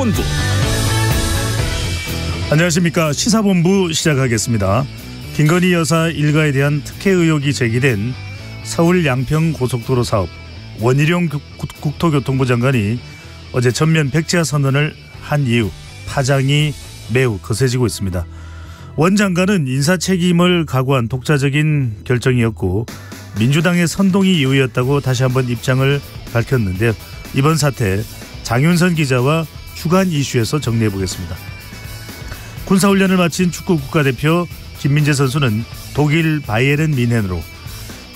시사본부. 안녕하십니까. 시사본부 시작하겠습니다. 김건희 여사 일가에 대한 특혜 의혹이 제기된 서울 양평 고속도로 사업 원희룡 국토교통부 장관이 어제 전면 백지화 선언을 한 이후 파장이 매우 거세지고 있습니다. 원 장관은 인사 책임을 각오한 독자적인 결정이었고 민주당의 선동이 이유였다고 다시 한번 입장을 밝혔는데요. 이번 사태 장윤선 기자와 주간 이슈에서 정리해보겠습니다. 군사훈련을 마친 축구 국가대표 김민재 선수는 독일 바이에른 뮌헨으로,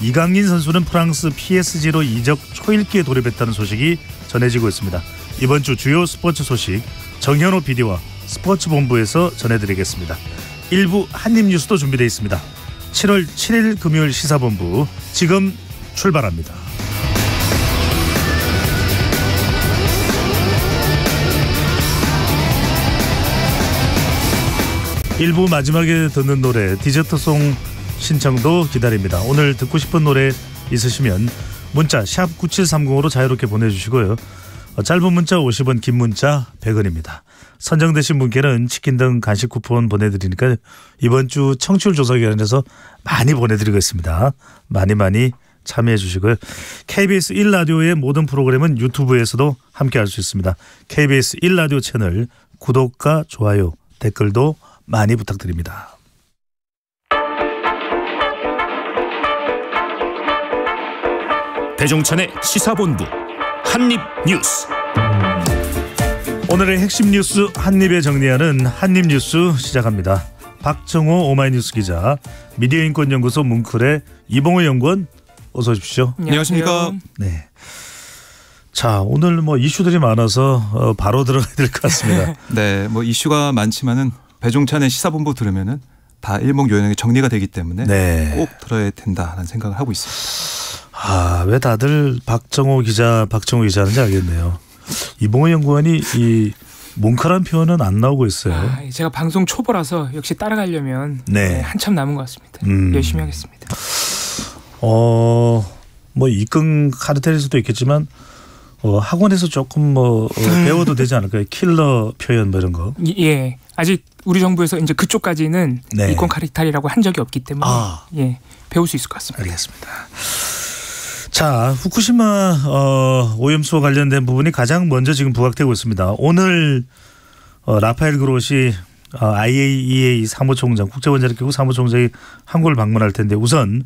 이강인 선수는 프랑스 PSG로 이적 초읽기에 돌입했다는 소식이 전해지고 있습니다. 이번 주 주요 스포츠 소식 정현호 PD와 스포츠본부에서 전해드리겠습니다. 일부 한입뉴스도 준비되어 있습니다. 7월 7일 금요일 시사본부 지금 출발합니다. 일부 마지막에 듣는 노래 디저트송 신청도 기다립니다. 오늘 듣고 싶은 노래 있으시면 문자 샵 9730으로 자유롭게 보내주시고요. 짧은 문자 50원, 긴 문자 100원입니다. 선정되신 분께는 치킨 등 간식 쿠폰 보내드리니까 이번 주 청취율 조사 기간에서 많이 보내드리겠습니다. 많이 참여해 주시고요. KBS 1라디오의 모든 프로그램은 유튜브에서도 함께할 수 있습니다. KBS 1라디오 채널 구독과 좋아요, 댓글도 많이 부탁드립니다. 배종찬의 시사본부 한입뉴스. 오늘의 핵심 뉴스 한입에 정리하는 한입뉴스 시작합니다. 박정호 오마이뉴스 기자, 미디어인권연구소 뭉클의 이봉호 연구원 어서 오십시오. 안녕하십니까. 네. 자, 오늘 이슈들이 많아서 바로 들어가야 될 것 같습니다. 네, 이슈가 많지만은 배종찬의 시사본부 들으면은 다 일목요연하게 정리가 되기 때문에 네. 꼭 들어야 된다는 생각을 하고 있습니다. 왜 다들 박정호 기자는지 알겠네요. 이봉호 연구원이 이 뭉클한 표현은 안 나오고 있어요. 제가 방송 초보라서 역시 따라가려면 한참 남은 것 같습니다. 열심히 하겠습니다. 입금 카르텔일 수도 있겠지만 학원에서 조금 배워도 되지 않을까요? 킬러 표현 이런 거. 예, 아직 우리 정부에서 이제 그쪽까지는 이권 카르텔이라고 한 적이 없기 때문에 배울 수 있을 것 같습니다. 알겠습니다. 자, 후쿠시마 오염수와 관련된 부분이 가장 먼저 지금 부각되고 있습니다. 오늘 라파엘 그로시 IAEA 사무총장, 국제원자력기구 사무총장이 한국을 방문할 텐데 우선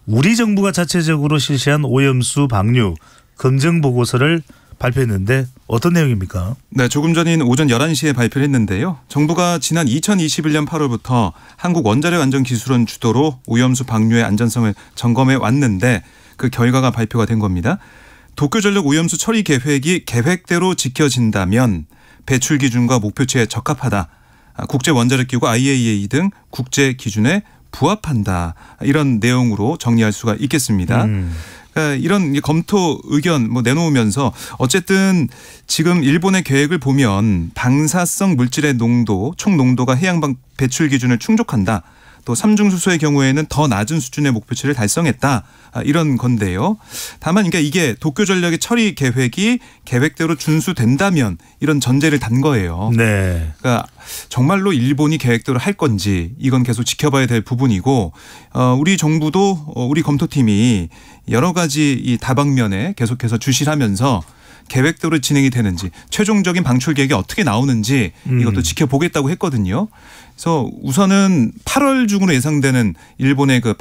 우리 정부가 자체적으로 실시한 오염수 방류 검증 보고서를 발표했는데 어떤 내용입니까? 네, 조금 전인 오전 11시에 발표를 했는데요. 정부가 지난 2021년 8월부터 한국원자력안전기술원 주도로 오염수 방류의 안전성을 점검해 왔는데 그 결과가 발표가 된 겁니다. 도쿄전력 오염수 처리 계획이 계획대로 지켜진다면 배출 기준과 목표치에 적합하다. 국제원자력기구 IAEA 등 국제 기준에 부합한다. 이런 내용으로 정리할 수가 있겠습니다. 그러니까 이런 검토 의견 내놓으면서 어쨌든 지금 일본의 계획을 보면 방사성 물질의 농도, 총 농도가 해양 배출 기준을 충족한다. 또 삼중수소의 경우에는 더 낮은 수준의 목표치를 달성했다. 이런 건데요. 다만 이게 도쿄전력의 처리 계획이 계획대로 준수된다면 이런 전제를 단 거예요. 네. 그러니까 정말로 일본이 계획대로 할 건지 이건 계속 지켜봐야 될 부분이고 우리 정부도 우리 검토팀이 여러 가지 이 다방면에 계속해서 주시를 하면서 계획대로 진행이 되는지 최종적인 방출 계획이 어떻게 나오는지 이것도 지켜보겠다고 했거든요. 그래서 우선은 8월 중으로 예상되는 일본의 그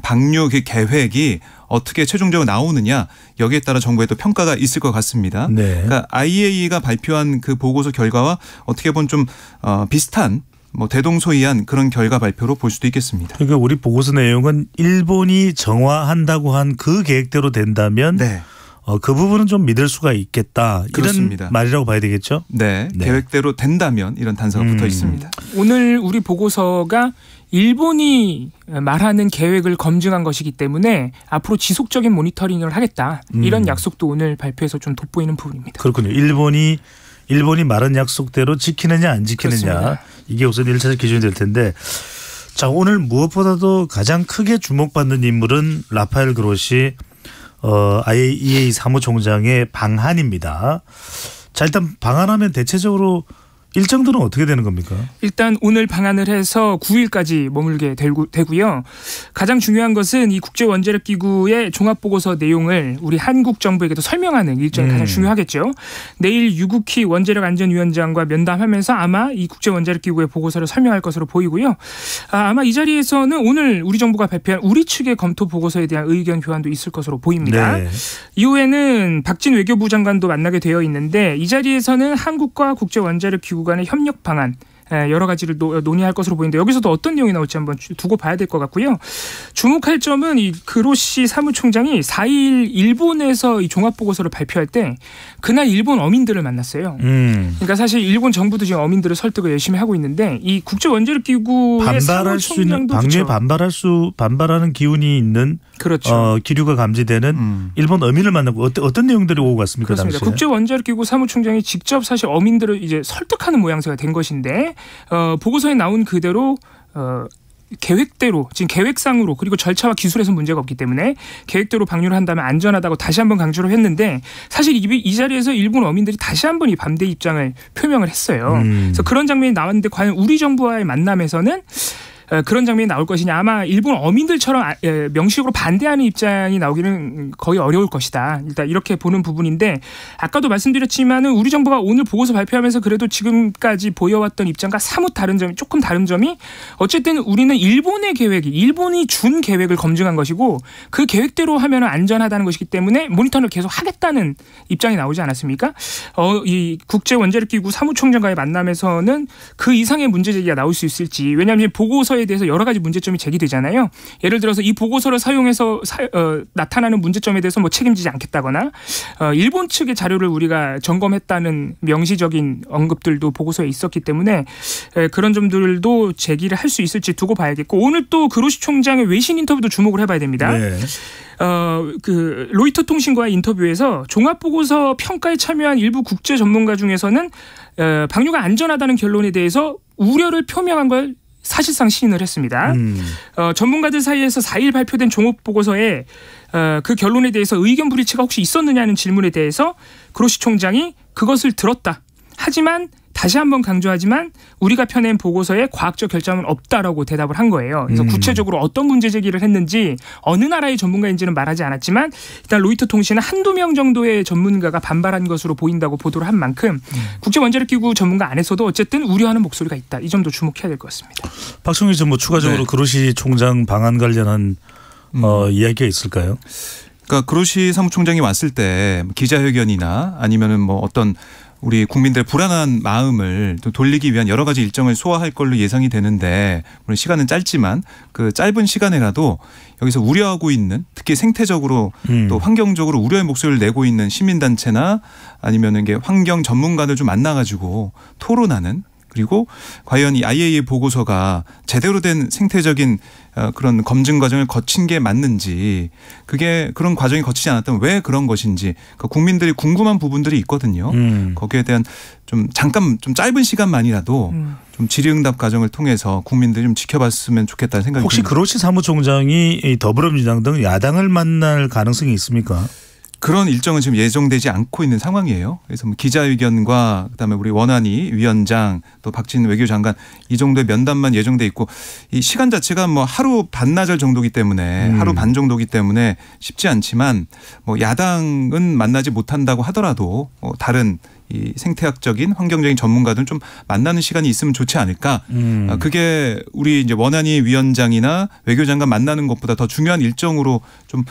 방류 계획이 어떻게 최종적으로 나오느냐 여기에 따라 정부의 또 평가가 있을 것 같습니다. 네. 그러니까 IAEA가 발표한 그 보고서 결과와 어떻게 보면 좀 비슷한 대동소이한 그런 결과 발표로 볼 수도 있겠습니다. 그러니까 우리 보고서 내용은 일본이 정화한다고 한 그 계획대로 된다면 그 부분은 좀 믿을 수가 있겠다. 그렇습니다. 이런 말이라고 봐야 되겠죠? 네. 계획대로 된다면 이런 단서가 붙어 있습니다. 오늘 우리 보고서가 일본이 말하는 계획을 검증한 것이기 때문에 앞으로 지속적인 모니터링을 하겠다. 이런 약속도 오늘 발표에서 좀 돋보이는 부분입니다. 그렇군요. 일본이 말한 약속대로 지키느냐 안 지키느냐. 그렇습니다. 이게 우선 1차적 기준이 될 텐데 자, 오늘 무엇보다도 가장 크게 주목받는 인물은 라파엘 그로시 IAEA 사무총장의 방한입니다. 자, 일단 방한하면 대체적으로 일정들은 어떻게 되는 겁니까? 일단 오늘 방한을 해서 9일까지 머물게 되고요. 가장 중요한 것은 이 국제원자력기구의 종합보고서 내용을 우리 한국 정부에게도 설명하는 일정이 가장 중요하겠죠. 내일 유국희 원자력안전위원장과 면담하면서 아마 이 국제원자력기구의 보고서를 설명할 것으로 보이고요. 아마 이 자리에서는 오늘 우리 정부가 발표한 우리 측의 검토 보고서에 대한 의견 교환도 있을 것으로 보입니다. 네. 이후에는 박진 외교부 장관도 만나게 되어 있는데 이 자리에서는 한국과 국제원자력기구 간의 협력 방안 여러 가지를 논의할 것으로 보이는데 여기서도 어떤 내용이 나올지 한번 두고 봐야 될 것 같고요. 주목할 점은 이 그로시 사무총장이 4일 일본에서 이 종합보고서를 발표할 때 그날 일본 어민들을 만났어요. 그러니까 사실 일본 정부도 지금 어민들을 설득을 열심히 하고 있는데 이 국제원자력기구의 사무총장도 방류에 반발하는 기운이 있는 그렇죠. 기류가 감지되는 일본 어민을 만나고 어떤 내용들이 오고 갔습니까? 그렇습니다. 당시에? 국제원자력기구 사무총장이 직접 사실 어민들을 이제 설득하는 모양새가 된 것인데 보고서에 나온 그대로 계획대로 지금 계획상으로 그리고 절차와 기술에서 문제가 없기 때문에 계획대로 방류를 한다면 안전하다고 다시 한번 강조를 했는데 사실 이 자리에서 일본 어민들이 다시 한번 이 반대 입장을 표명을 했어요. 그래서 그런 장면이 나왔는데 과연 우리 정부와의 만남에서는 그런 장면이 나올 것이냐 아마 일본 어민들처럼 명식으로 반대하는 입장이 나오기는 거의 어려울 것이다. 일단 이렇게 보는 부분인데 아까도 말씀드렸지만은 우리 정부가 오늘 보고서 발표하면서 그래도 지금까지 보여왔던 입장과 사뭇 다른 점이 조금 다른 점이 어쨌든 우리는 일본의 계획이 일본이 준 계획을 검증한 것이고 그 계획대로 하면 안전하다는 것이기 때문에 모니터를 계속 하겠다는 입장이 나오지 않았습니까? 이 국제원자력기구 사무총장과의 만남에서는 그 이상의 문제 제기가 나올 수 있을지 왜냐하면 보고서에 대해서 여러 가지 문제점이 제기되잖아요. 예를 들어서 이 보고서를 사용해서 나타나는 문제점에 대해서 뭐 책임지지 않겠다거나 일본 측의 자료를 우리가 점검했다는 명시적인 언급들도 보고서에 있었기 때문에 그런 점들도 제기를 할 수 있을지 두고 봐야겠고 오늘 또 그로시 총장의 외신 인터뷰도 주목을 해봐야 됩니다. 네. 그 로이터 통신과의 인터뷰에서 종합보고서 평가에 참여한 일부 국제 전문가 중에서는 방류가 안전하다는 결론에 대해서 우려를 표명한 걸 사실상 시인을 했습니다. 전문가들 사이에서 4일 발표된 종합보고서에 그 결론에 대해서 의견 불일치가 혹시 있었느냐는 질문에 대해서 그로시 총장이 그것을 들었다. 하지만 다시 한번 강조하지만 우리가 펴낸 보고서에 과학적 결정은 없다라고 대답을 한 거예요. 그래서 구체적으로 어떤 문제 제기를 했는지 어느 나라의 전문가인지는 말하지 않았지만 일단 로이터 통신은 한두 명 정도의 전문가가 반발한 것으로 보인다고 보도를 한 만큼 국제원자력기구 전문가 안에서도 어쨌든 우려하는 목소리가 있다. 이 점도 주목해야 될 것 같습니다. 박성희 전 뭐 추가적으로 그로시 총장 방한 관련한 이야기가 있을까요? 그러니까 그로시 사무총장이 왔을 때 기자회견이나 아니면은 뭐 어떤 우리 국민들의 불안한 마음을 또 돌리기 위한 여러 가지 일정을 소화할 걸로 예상이 되는데 물론 시간은 짧지만 그 짧은 시간에라도 여기서 우려하고 있는 특히 생태적으로 또 환경적으로 우려의 목소리를 내고 있는 시민단체나 아니면 이게 환경 전문가들 좀 만나가지고 토론하는 그리고 과연 이 IAEA 보고서가 제대로 된 생태적인 그런 검증 과정을 거친 게 맞는지 그게 그런 과정이 거치지 않았다면 왜 그런 것인지 그러니까 국민들이 궁금한 부분들이 있거든요. 거기에 대한 좀 잠깐 좀 짧은 시간만이라도 좀 질의응답 과정을 통해서 국민들이 좀 지켜봤으면 좋겠다는 생각이 혹시 듭니다. 그로시 사무총장이 더불어민주당 등 야당을 만날 가능성이 있습니까? 그런 일정은 지금 예정되지 않고 있는 상황이에요. 그래서 뭐 기자회견과 그다음에 우리 원안위 위원장 또 박진 외교장관 이 정도의 면담만 예정돼 있고 이 시간 자체가 뭐 하루 반나절 정도기 때문에 하루 반 정도기 때문에 쉽지 않지만 뭐 야당은 만나지 못한다고 하더라도 다른 이 생태학적인 환경적인 전문가들은 좀 만나는 시간이 있으면 좋지 않을까. 그게 우리 이제 원안위 위원장이나 외교장관 만나는 것보다 더 중요한 일정으로 좀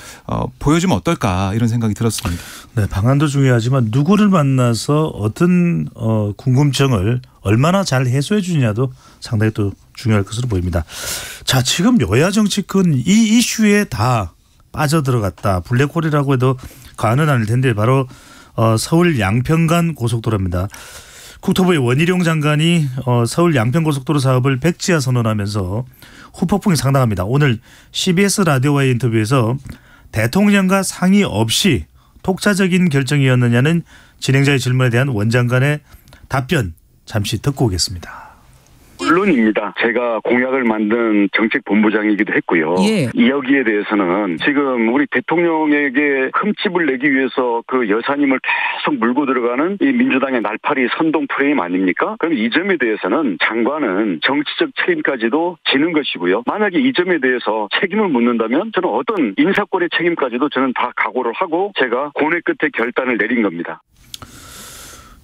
보여주면 어떨까 이런 생각이 들었습니다. 네, 방안도 중요하지만 누구를 만나서 어떤 궁금증을 얼마나 잘 해소해 주느냐도 상당히 또 중요할 것으로 보입니다. 자, 지금 여야 정치권 이 이슈에 다 빠져들어갔다. 블랙홀이라고 해도 과언은 아닐 텐데 바로 서울 양평간 고속도로입니다. 국토부의 원희룡 장관이 서울 양평고속도로 사업을 백지화 선언하면서 후폭풍이 상당합니다. 오늘 CBS 라디오와의 인터뷰에서 대통령과 상의 없이 독자적인 결정이었느냐는 진행자의 질문에 대한 원 장관의 답변 잠시 듣고 오겠습니다. 물론입니다. 제가 공약을 만든 정책본부장이기도 했고요. 예. 여기에 대해서는 지금 우리 대통령에게 흠집을 내기 위해서 그 여사님을 계속 물고 들어가는 이 민주당의 날파리 선동 프레임 아닙니까? 그럼 이 점에 대해서는 장관은 정치적 책임까지도 지는 것이고요. 만약에 이 점에 대해서 책임을 묻는다면 저는 어떤 인사권의 책임까지도 저는 다 각오를 하고 제가 고뇌 끝에 결단을 내린 겁니다.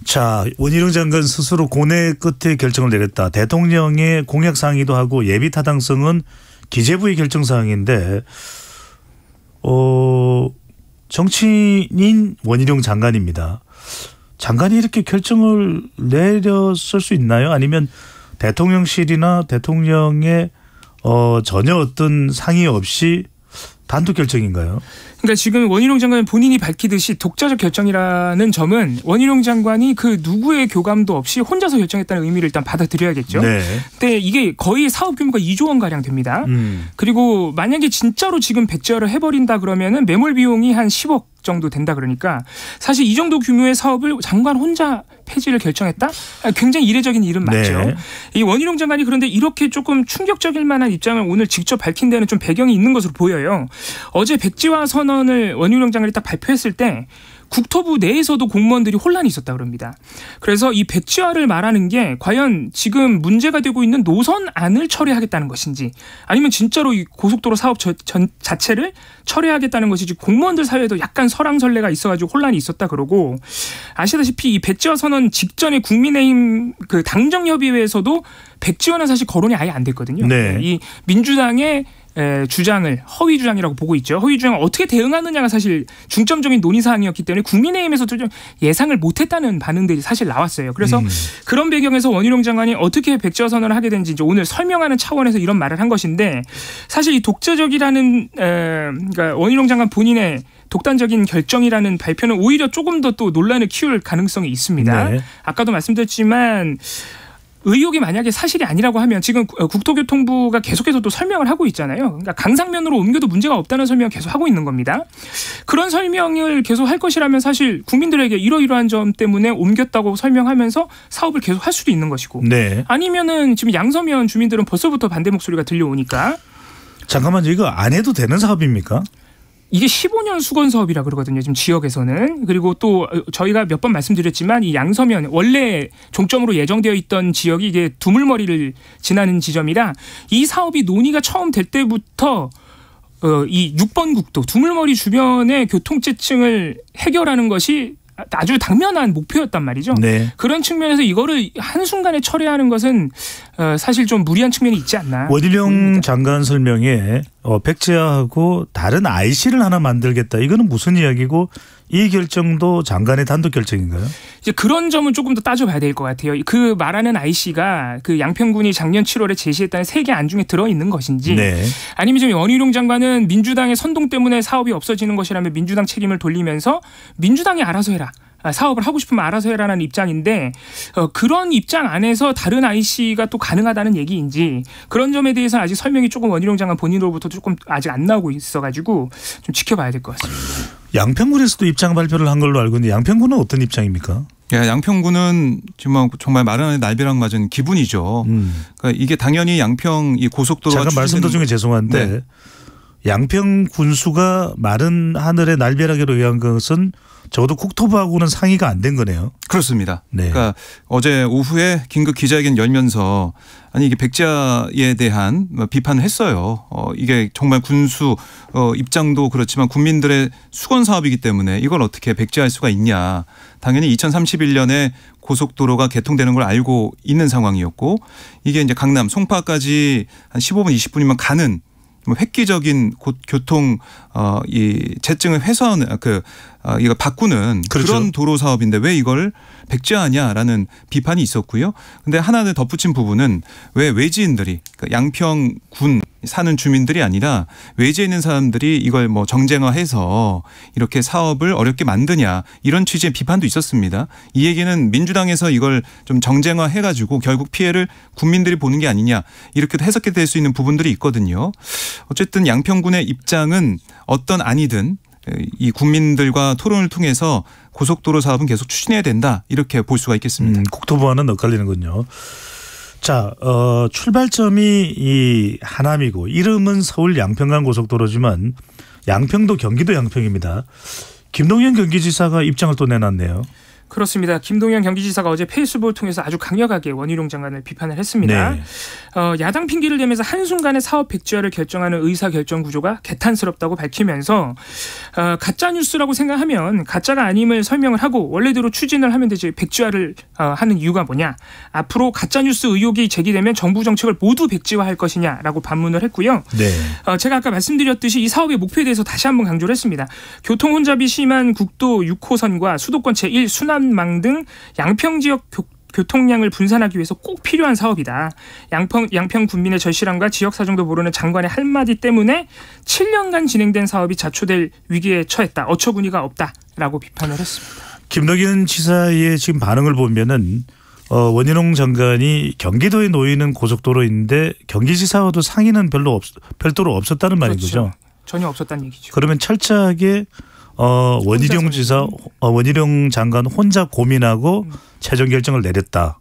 자, 원희룡 장관 스스로 고뇌 끝에 결정을 내렸다. 대통령의 공약사항이기도 하고 예비 타당성은 기재부의 결정사항인데 정치인인 원희룡 장관입니다. 장관이 이렇게 결정을 내렸을 수 있나요? 아니면 대통령실이나 대통령의 전혀 어떤 상의 없이 단독 결정인가요? 그러니까 지금 원희룡 장관 본인이 밝히듯이 독자적 결정이라는 점은 원희룡 장관이 그 누구의 교감도 없이 혼자서 결정했다는 의미를 일단 받아들여야겠죠. 네. 근데 이게 거의 사업 규모가 2조 원 가량 됩니다. 그리고 만약에 진짜로 지금 백지화를 해버린다 그러면은 매몰 비용이 한 10억 정도 된다 그러니까 사실 이 정도 규모의 사업을 장관 혼자 폐지를 결정했다? 굉장히 이례적인 일은 맞죠. 네. 이 원희룡 장관이 그런데 이렇게 조금 충격적일 만한 입장을 오늘 직접 밝힌 데는 좀 배경이 있는 것으로 보여요. 어제 백지화 선언을 원희룡 장관이 딱 발표했을 때 국토부 내에서도 공무원들이 혼란이 있었다 그럽니다. 그래서 이 백지화를 말하는 게 과연 지금 문제가 되고 있는 노선안을 철회하겠다는 것인지 아니면 진짜로 이 고속도로 사업 자체를 철회하겠다는 것이지 공무원들 사이에도 약간 설왕설래가 있어가지고 혼란이 있었다 그러고 아시다시피 이 백지화 선언 직전에 국민의힘 그 당정협의회에서도 백지화는 사실 거론이 아예 안 됐거든요. 네. 이 민주당의 주장을 허위 주장이라고 보고 있죠. 허위 주장을 어떻게 대응하느냐가 사실 중점적인 논의 사항이었기 때문에 국민의힘에서도 좀 예상을 못했다는 반응들이 사실 나왔어요. 그래서 그런 배경에서 원희룡 장관이 어떻게 백지화 선언을 하게 된지 이제 오늘 설명하는 차원에서 이런 말을 한 것인데 사실 이 독자적이라는 그러니까 원희룡 장관 본인의 독단적인 결정이라는 발표는 오히려 조금 더 또 논란을 키울 가능성이 있습니다. 네. 아까도 말씀드렸지만 의혹이 만약에 사실이 아니라고 하면 지금 국토교통부가 계속해서 또 설명을 하고 있잖아요. 그러니까 강상면으로 옮겨도 문제가 없다는 설명을 계속 하고 있는 겁니다. 그런 설명을 계속 할 것이라면 사실 국민들에게 이러이러한 점 때문에 옮겼다고 설명하면서 사업을 계속 할 수도 있는 것이고 네. 아니면은 지금 양서면 주민들은 벌써부터 반대 목소리가 들려오니까 잠깐만요. 이거 안 해도 되는 사업입니까? 이게 15년 수건 사업이라 그러거든요. 지금 지역에서는. 그리고 또 저희가 몇 번 말씀드렸지만 이 양서면 원래 종점으로 예정되어 있던 지역이 이게 두물머리를 지나는 지점이라 이 사업이 논의가 처음 될 때부터 이 6번 국도 두물머리 주변의 교통체증을 해결하는 것이 아주 당면한 목표였단 말이죠. 네. 그런 측면에서 이거를 한순간에 처리하는 것은 사실 좀 무리한 측면이 있지 않나. 원희룡 장관 설명에 백지화하고 다른 IC를 하나 만들겠다. 이거는 무슨 이야기고 이 결정도 장관의 단독 결정인가요? 이제 그런 점은 조금 더 따져봐야 될 것 같아요. 그 말하는 IC가 그 양평군이 작년 7월에 제시했다는 3개 안 중에 들어있는 것인지 네. 아니면 지금 원희룡 장관은 민주당의 선동 때문에 사업이 없어지는 것이라면 민주당 책임을 돌리면서 민주당이 알아서 해라. 사업을 하고 싶으면 알아서 해라는 입장인데 그런 입장 안에서 다른 IC가 또 가능하다는 얘기인지 그런 점에 대해서 아직 설명이 조금 원희룡 장관 본인으로부터 조금 아직 안 나오고 있어가지고 좀 지켜봐야 될 것 같습니다. 양평군에서도 입장 발표를 한 걸로 알고 있는데 양평군은 어떤 입장입니까? 양평군은 지금 정말 말 안에 날벼락 맞은 기분이죠. 그러니까 이게 당연히 양평 이 고속도로가 잠깐 말씀 도중에 죄송한데 네. 양평 군수가 마른 하늘의 날벼락으로 의한 것은 적어도 국토부하고는 상의가 안 된 거네요. 그렇습니다. 네. 그러니까 어제 오후에 긴급 기자회견 열면서 아니 이게 백지화에 대한 비판을 했어요. 이게 정말 군수 입장도 그렇지만 국민들의 수건 사업이기 때문에 이걸 어떻게 백지화할 수가 있냐. 당연히 2031년에 고속도로가 개통되는 걸 알고 있는 상황이었고 이게 이제 강남 송파까지 한 15분 20분이면 가는 획기적인 교통 이 재증을 이거 바꾸는 그렇죠. 그런 도로 사업인데 왜 이걸 백지화하냐라는 비판이 있었고요. 근데 하나 더 덧붙인 부분은 왜 외지인들이 그러니까 양평군 사는 주민들이 아니라 외지에 있는 사람들이 이걸 뭐 정쟁화해서 이렇게 사업을 어렵게 만드냐 이런 취지의 비판도 있었습니다. 이 얘기는 민주당에서 이걸 좀 정쟁화해가지고 결국 피해를 국민들이 보는 게 아니냐 이렇게도 해석이 될 수 있는 부분들이 있거든요. 어쨌든 양평군의 입장은 어떤 안이든 이 국민들과 토론을 통해서 고속도로 사업은 계속 추진해야 된다 이렇게 볼 수가 있겠습니다. 국토부와는 엇갈리는군요. 자, 출발점이 이 하남이고 이름은 서울 양평간 고속도로지만 양평도 경기도 양평입니다. 김동연 경기지사가 입장을 또 내놨네요. 그렇습니다. 김동연 경기지사가 어제 페이스북을 통해서 아주 강력하게 원희룡 장관을 비판을 했습니다. 네. 야당 핑계를 대면서 한순간에 사업 백지화를 결정하는 의사결정 구조가 개탄스럽다고 밝히면서 가짜뉴스라고 생각하면 가짜가 아님을 설명을 하고 원래대로 추진을 하면 되지 백지화를 하는 이유가 뭐냐. 앞으로 가짜뉴스 의혹이 제기되면 정부 정책을 모두 백지화할 것이냐라고 반문을 했고요. 네. 제가 아까 말씀드렸듯이 이 사업의 목표에 대해서 다시 한번 강조를 했습니다. 교통 혼잡이 심한 국도 6호선과 수도권 제1 순환망 등 양평 지역 교통량을 분산하기 위해서 꼭 필요한 사업이다. 양평 군민의 절실함과 지역 사정도 모르는 장관의 한마디 때문에 7년간 진행된 사업이 자초될 위기에 처했다. 어처구니가 없다라고 비판을 했습니다. 김덕현 지사의 지금 반응을 보면은 원희룡 장관이 경기도에 놓이는 고속도로인데 경기지사와도 상의는 별도로 없었다는 말인 그렇죠. 거죠. 전혀 없었다는 얘기죠. 그러면 철저하게 원희룡 지사, 원희룡 장관 혼자 고민하고 최종 결정을 내렸다.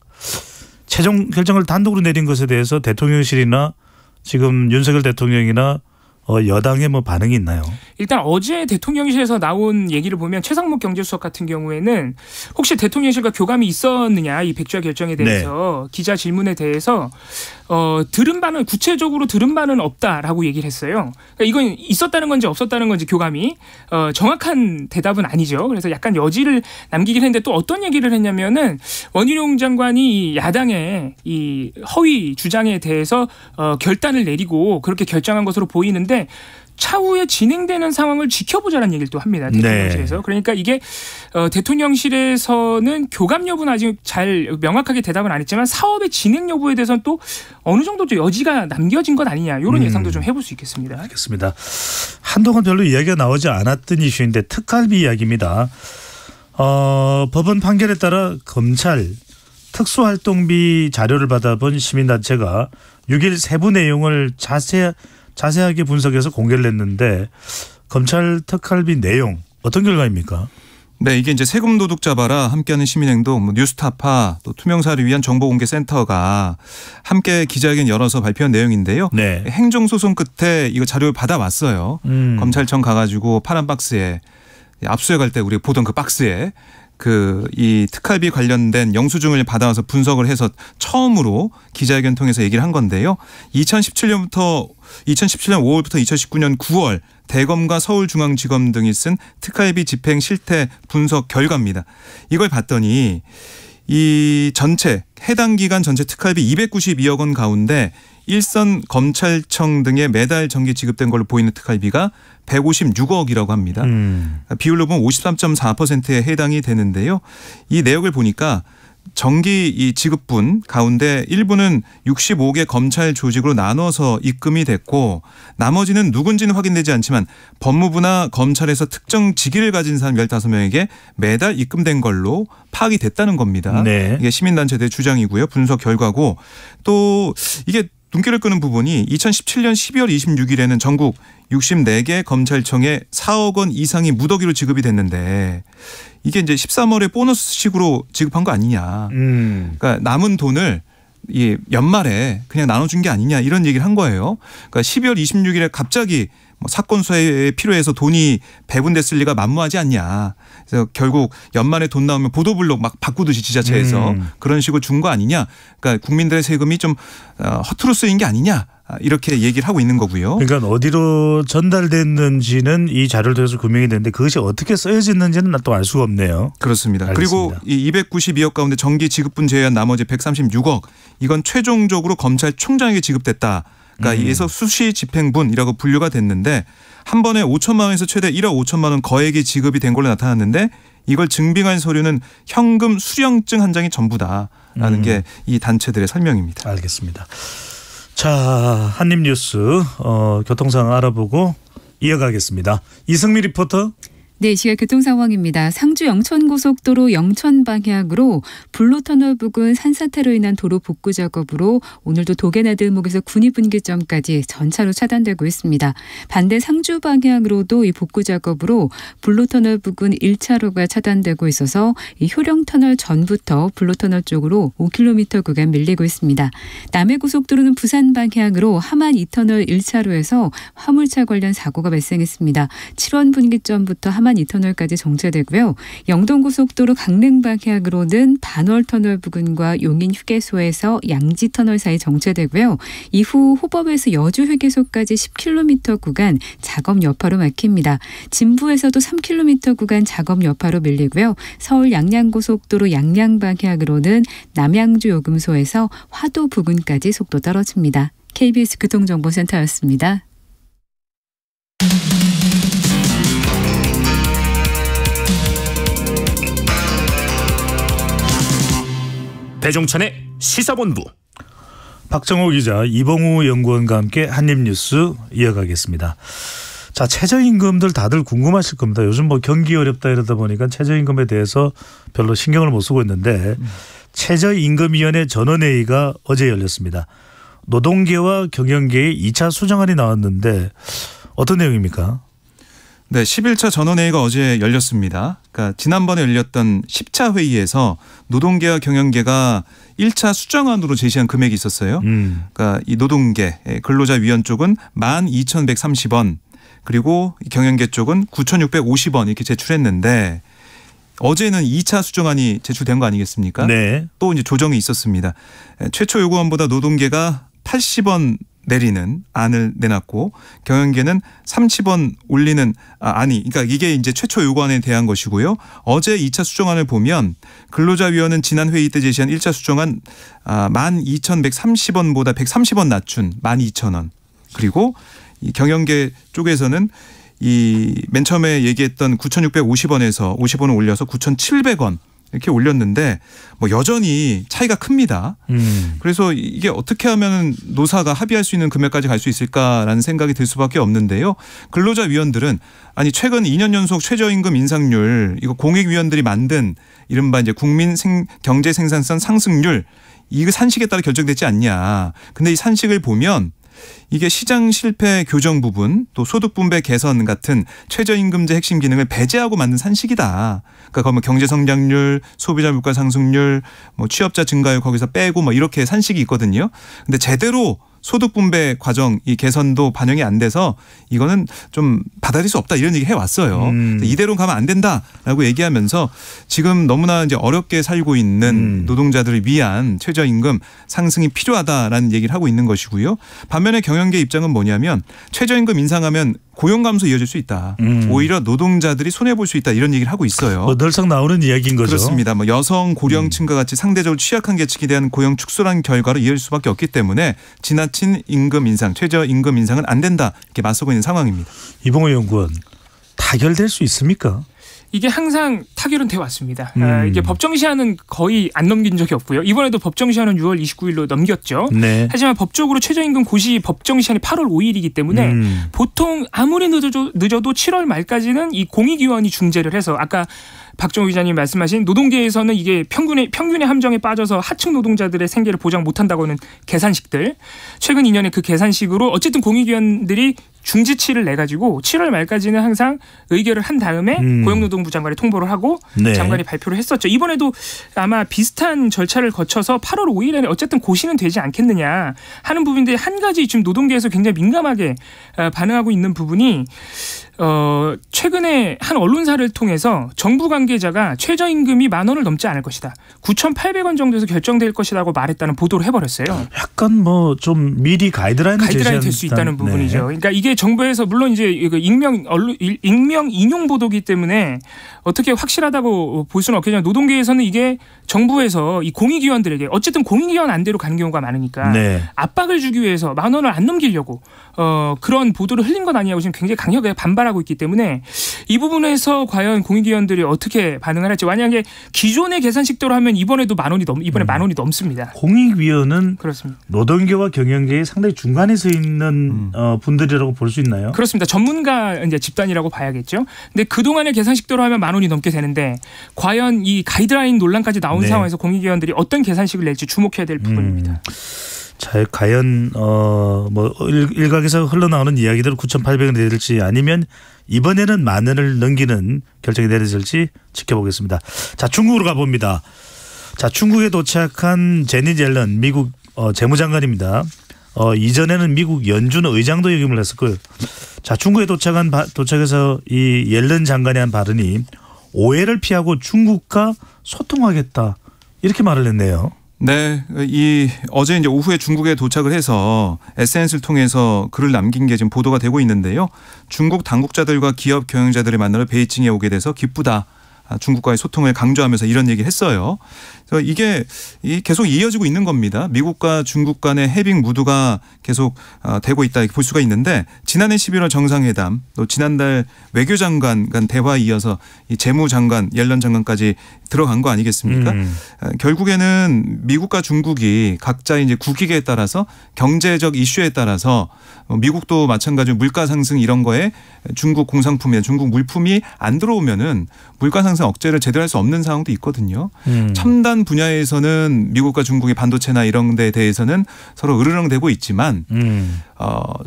최종 결정을 단독으로 내린 것에 대해서 대통령실이나 지금 윤석열 대통령이나 여당의 뭐 반응이 있나요? 일단 어제 대통령실에서 나온 얘기를 보면 최상목 경제수석 같은 경우에는 혹시 대통령실과 교감이 있었느냐 이 백지화 결정에 대해서 기자 질문에 대해서 들은 바는 구체적으로 들은 바는 없다라고 얘기를 했어요. 그러니까 이건 있었다는 건지 없었다는 건지 교감이 정확한 대답은 아니죠. 그래서 약간 여지를 남기긴 했는데 또 어떤 얘기를 했냐면은 원희룡 장관이 야당의 이 허위 주장에 대해서 결단을 내리고 그렇게 결정한 것으로 보이는데 차후에 진행되는 상황을 지켜보자는 얘기를 또 합니다. 대통령실에서. 네. 그러니까 이게 대통령실에서는 교감 여부는 아직 잘 명확하게 대답은 안 했지만 사업의 진행 여부에 대해서는 또 어느 정도 좀 여지가 남겨진 것 아니냐 이런 예상도 좀 해볼 수 있겠습니다. 알겠습니다. 한동안 별로 이야기가 나오지 않았던 이슈인데 특갈비 이야기입니다. 법원 판결에 따라 검찰 특수활동비 자료를 받아본 시민단체가 6일 세부 내용을 자세하게 분석해서 공개를 했는데 검찰 특활비 내용 어떤 결과입니까? 네, 이게 이제 세금 도둑 잡아라 함께하는 시민행동, 뉴스타파, 또 투명사를 위한 정보공개센터가 함께 기자회견 열어서 발표한 내용인데요. 네. 행정소송 끝에 이거 자료를 받아왔어요. 검찰청 가가지고 파란 박스에 압수해갈 때 우리 보던 그 박스에 이 특활비 관련된 영수증을 받아와서 분석을 해서 처음으로 기자회견 통해서 얘기를 한 건데요. 2017년 5월부터 2019년 9월 대검과 서울중앙지검 등이 쓴 특활비 집행 실태 분석 결과입니다. 이걸 봤더니 이 전체 해당 기간 전체 특활비 292억 원 가운데 일선 검찰청 등에 매달 정기 지급된 걸로 보이는 특활비가 156억이라고 합니다. 비율로 보면 53.4%에 해당이 되는데요. 이 내역을 보니까 정기 이 지급분 가운데 일부는 65개 검찰 조직으로 나눠서 입금이 됐고 나머지는 누군지는 확인되지 않지만 법무부나 검찰에서 특정 직위를 가진 사람 15명에게 매달 입금된 걸로 파악이 됐다는 겁니다. 네. 이게 시민단체들의 주장이고요. 분석 결과고 또 이게 눈길을 끄는 부분이 2017년 12월 26일에는 전국 64개 검찰청에 4억 원 이상이 무더기로 지급이 됐는데 이게 이제 13월에 보너스식으로 지급한 거 아니냐. 그러니까 남은 돈을 이 연말에 그냥 나눠준 게 아니냐 이런 얘기를 한 거예요. 그러니까 12월 26일에 갑자기 사건 수사에 필요해서 돈이 배분됐을 리가 만무하지 않냐. 그래서 결국 연말에 돈 나오면 보도블록 막 바꾸듯이 지자체에서 그런 식으로 준 거 아니냐. 그러니까 국민들의 세금이 좀 허투루 쓰인 게 아니냐. 이렇게 얘기를 하고 있는 거고요. 그러니까 어디로 전달됐는지는 이 자료를 통해서 규명이 되는데 그것이 어떻게 쓰여졌는지는 또 알 수가 없네요. 그렇습니다. 알겠습니다. 그리고 이 292억 가운데 정기 지급분 제외한 나머지 136억 이건 최종적으로 검찰총장에게 지급됐다. 그러니까 이에서 수시 집행분이라고 분류가 됐는데 한 번에 5천만 원에서 최대 1억 5천만 원 거액이 지급이 된 걸로 나타났는데 이걸 증빙한 서류는 현금 수령증 한 장이 전부다라는 게 이 단체들의 설명입니다. 알겠습니다. 자, 한입뉴스 교통상황 알아보고 이어가겠습니다. 이승미 리포터. 네, 이 시각 교통 상황입니다. 상주 영천고속도로 영천 방향으로 블로터널 부근 산사태로 인한 도로 복구 작업으로 오늘도 도계나들목에서 군위분기점까지 전차로 차단되고 있습니다. 반대 상주 방향으로도 이 복구 작업으로 블로터널 부근 1차로가 차단되고 있어서 이 효령터널 전부터 블로터널 쪽으로 5km 구간 밀리고 있습니다. 남해고속도로는 부산 방향으로 함안 2터널 1차로에서 화물차 관련 사고가 발생했습니다. 7원 분기점부터 함안 2터널까지 정체되고요. 영동고속도로 강릉 방향으로는 반월터널 부근과 용인 휴게소에서 양지터널 사이 정체되고요. 이후 호법에서 여주 휴게소까지 10km 구간 작업 여파로 막힙니다. 진부에서도 3km 구간 작업 여파로 밀리고요. 서울 양양고속도로 양양 방향으로는 남양주 요금소에서 화도 부근까지 속도 떨어집니다. KBS 교통정보센터였습니다. 배종찬의 시사본부. 박정호 기자, 이봉우 연구원과 함께 한입뉴스 이어가겠습니다. 자, 최저임금들 다들 궁금하실 겁니다. 요즘 뭐 경기 어렵다 이러다 보니까 최저임금에 대해서 별로 신경을 못 쓰고 있는데 최저임금위원회 전원회의가 어제 열렸습니다. 노동계와 경영계의 2차 수정안이 나왔는데 어떤 내용입니까? 네, 11차 전원회의가 어제 열렸습니다. 그러니까 지난번에 열렸던 10차 회의에서 노동계와 경영계가 1차 수정안으로 제시한 금액이 있었어요. 그러니까 이 노동계 근로자위원 쪽은 12,130원 그리고 경영계 쪽은 9,650원 이렇게 제출했는데 어제는 2차 수정안이 제출된 거 아니겠습니까? 네. 또 이제 조정이 있었습니다. 최초 요구안보다 노동계가 80원 내리는 안을 내놨고 경영계는 30원 올리는 그러니까 이게 이제 최초 요구안에 대한 것이고요. 어제 2차 수정안을 보면 근로자위원회는 지난 회의 때 제시한 1차 수정안 12,130원보다 130원 낮춘 12,000원. 그리고 이 경영계 쪽에서는 이 맨 처음에 얘기했던 9,650원에서 50원을 올려서 9,700원 이렇게 올렸는데 뭐 여전히 차이가 큽니다. 그래서 이게 어떻게 하면 노사가 합의할 수 있는 금액까지 갈 수 있을까라는 생각이 들 수밖에 없는데요. 근로자위원들은 아니 최근 2년 연속 최저임금 인상률 이거 공익위원들이 만든 이른바 이제 국민 경제 생산성 상승률 이거 산식에 따라 결정되지 않냐. 근데 이 산식을 보면 이게 시장 실패 교정 부분 또 소득 분배 개선 같은 최저임금제 핵심 기능을 배제하고 만든 산식이다. 그러니까 그러면 경제 성장률, 소비자 물가 상승률, 뭐 취업자 증가율 거기서 빼고 뭐 이렇게 산식이 있거든요. 근데 제대로 소득 분배 과정 이 개선도 반영이 안 돼서 이거는 좀 받아들일 수 없다 이런 얘기 해왔어요. 이대로 가면 안 된다라고 얘기하면서 지금 너무나 이제 어렵게 살고 있는 노동자들을 위한 최저임금 상승이 필요하다라는 얘기를 하고 있는 것이고요. 반면에 경영계 입장은 뭐냐면 최저임금 인상하면 고용 감소 이어질 수 있다. 오히려 노동자들이 손해볼 수 있다 이런 얘기를 하고 있어요. 뭐 늘상 나오는 이야기인 거죠. 그렇습니다. 뭐 여성 고령층과 같이 상대적으로 취약한 계층에 대한 고용 축소라는 결과로 이어질 수밖에 없기 때문에 지나친 임금 인상, 최저임금 인상은 안 된다 이렇게 맞서고 있는 상황입니다. 이봉호 연구원 타결될 수 있습니까? 이게 항상 타결은 돼 왔습니다. 이게 법정 시한은 거의 안 넘긴 적이 없고요. 이번에도 법정 시한은 6월 29일로 넘겼죠. 네. 하지만 법적으로 최저임금 고시 법정 시한이 8월 5일이기 때문에 보통 아무리 늦어도 7월 말까지는 이 공익위원이 중재를 해서 아까 박정호 기자님 말씀하신 노동계에서는 이게 평균의 함정에 빠져서 하층 노동자들의 생계를 보장 못한다고 하는 계산식들. 최근 2년에 그 계산식으로 어쨌든 공익위원들이 중지치를 내가지고 7월 말까지는 항상 의결을 한 다음에 고용노동부 장관에 통보를 하고 네. 장관이 발표를 했었죠. 이번에도 아마 비슷한 절차를 거쳐서 8월 5일에는 어쨌든 고시는 되지 않겠느냐 하는 부분인데 한 가지 지금 노동계에서 굉장히 민감하게 반응하고 있는 부분이 최근에 한 언론사를 통해서 정부 관계자가 최저임금이 10,000원을 넘지 않을 것이다. 9,800원 정도에서 결정될 것이라고 말했다는 보도를 해버렸어요. 약간 뭐 좀 미리 가이드라인을 될 수 있다는 부분이죠. 네. 그러니까 이게 정부에서 물론 이제 익명 인용 보도기 때문에 어떻게 확실하다고 볼 수는 없겠지만 노동계에서는 이게 정부에서 이 공익위원들에게 어쨌든 공익위원 안대로 가는 경우가 많으니까 네. 압박을 주기 위해서 10,000원을 안 넘기려고 그런 보도를 흘린 것 아니냐고 지금 굉장히 강하게 반발하고 있기 때문에 이 부분에서 과연 공익위원들이 어떻게 반응을 할지 만약에 기존의 계산식대로 하면 이번에도 10,000원이 넘습니다. 공익위원은 그렇습니다. 노동계와 경영계의 상당히 중간에 서 있는 분들이라고 볼 볼 수 있나요? 그렇습니다. 전문가 이제 집단이라고 봐야겠죠. 근데 그동안의 계산식대로 하면 10,000원이 넘게 되는데 과연 이 가이드라인 논란까지 나온 네. 상황에서 공익위원들이 어떤 계산식을 낼지 주목해야 될 부분입니다. 자, 과연 뭐 일각에서 흘러나오는 이야기대로 9,800원이 될지 아니면 이번에는 10,000원을 넘기는 결정이 내려질지 지켜보겠습니다. 자, 중국으로 가봅니다. 자, 중국에 도착한 제닛 옐런 미국 재무장관입니다. 이전에는 미국 연준 의장도 역임을 했었고요. 자, 중국에 도착해서 이 옐런 장관이 한 발언이 오해를 피하고 중국과 소통하겠다 이렇게 말을 했네요. 네, 어제 이제 오후에 중국에 도착을 해서 SNS를 통해서 글을 남긴 게 지금 보도가 되고 있는데요. 중국 당국자들과 기업 경영자들을 만나러 베이징에 오게 돼서 기쁘다. 중국과의 소통을 강조하면서 이런 얘기를 했어요. 그래서 이게 계속 이어지고 있는 겁니다. 미국과 중국 간의 해빙 무드가 계속 되고 있다 이렇게 볼 수가 있는데 지난해 11월 정상회담 또 지난달 외교장관 간 대화에 이어서 이 재무장관 옐런 장관까지 들어간 거 아니겠습니까? 결국에는 미국과 중국이 각자 이제 국익에 따라서 경제적 이슈에 따라서 미국도 마찬가지로 물가 상승 이런 거에 중국 공산품이나 중국 물품이 안 들어오면은 물가 상승 억제를 제대로 할 수 없는 상황도 있거든요. 첨단 분야에서는 미국과 중국의 반도체나 이런 데에 대해서는 서로 으르렁대고 있지만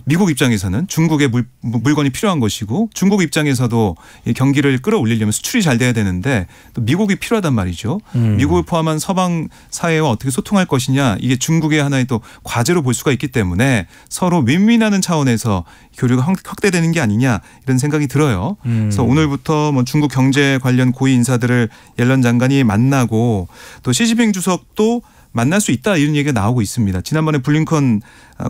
미국 입장에서는 중국의 물건이 필요한 것이고 중국 입장에서도 이 경기를 끌어올리려면 수출이 잘 돼야 되는데 또 미국이 필요하단 말이죠. 미국을 포함한 서방 사회와 어떻게 소통할 것이냐 이게 중국의 하나의 또 과제로 볼 수가 있기 때문에 서로 윈윈하는 차원에서 교류가 확대되는 게 아니냐 이런 생각이 들어요. 그래서 오늘부터 뭐 중국 경제 관련 고위 인사들을 옐런 장관이 만나고 또 시진핑 주석도 만날 수 있다 이런 얘기가 나오고 있습니다. 지난번에 블링컨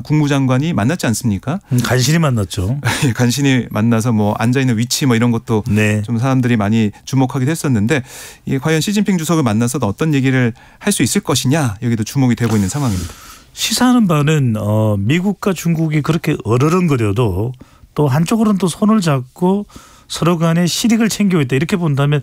국무장관이 만났지 않습니까? 간신히 만났죠. 간신히 만나서 뭐 앉아있는 위치 뭐 이런 것도 네. 좀 사람들이 많이 주목하기도 했었는데 이게 과연 시진핑 주석을 만나서 어떤 얘기를 할 수 있을 것이냐 여기도 주목이 되고 있는 상황입니다. 시사하는 바는 미국과 중국이 그렇게 어르렁거려도 또 한쪽으로는 또 손을 잡고 서로 간에 실익을 챙기고 있다 이렇게 본다면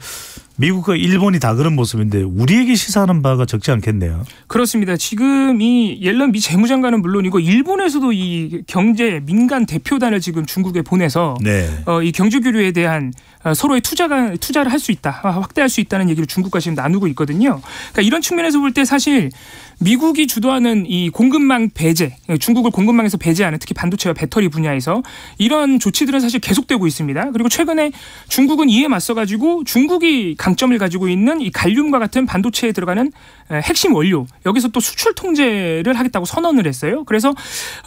미국과 일본이 다 그런 모습인데 우리에게 시사하는 바가 적지 않겠네요. 그렇습니다. 지금 이 옐런 미 재무장관은 물론이고 일본에서도 이 경제 민간 대표단을 지금 중국에 보내서 네. 이 경제 교류에 대한 서로의 투자를 할 수 있다, 확대할 수 있다는 얘기를 중국과 지금 나누고 있거든요. 그러니까 이런 측면에서 볼 때 사실 미국이 주도하는 이 공급망 배제, 중국을 공급망에서 배제하는 특히 반도체와 배터리 분야에서 이런 조치들은 사실 계속되고 있습니다. 그리고 최근에 중국은 이에 맞서가지고 중국이 강점을 가지고 있는 이 갈륨과 같은 반도체에 들어가는 핵심 원료 여기서 또 수출 통제를 하겠다고 선언을 했어요. 그래서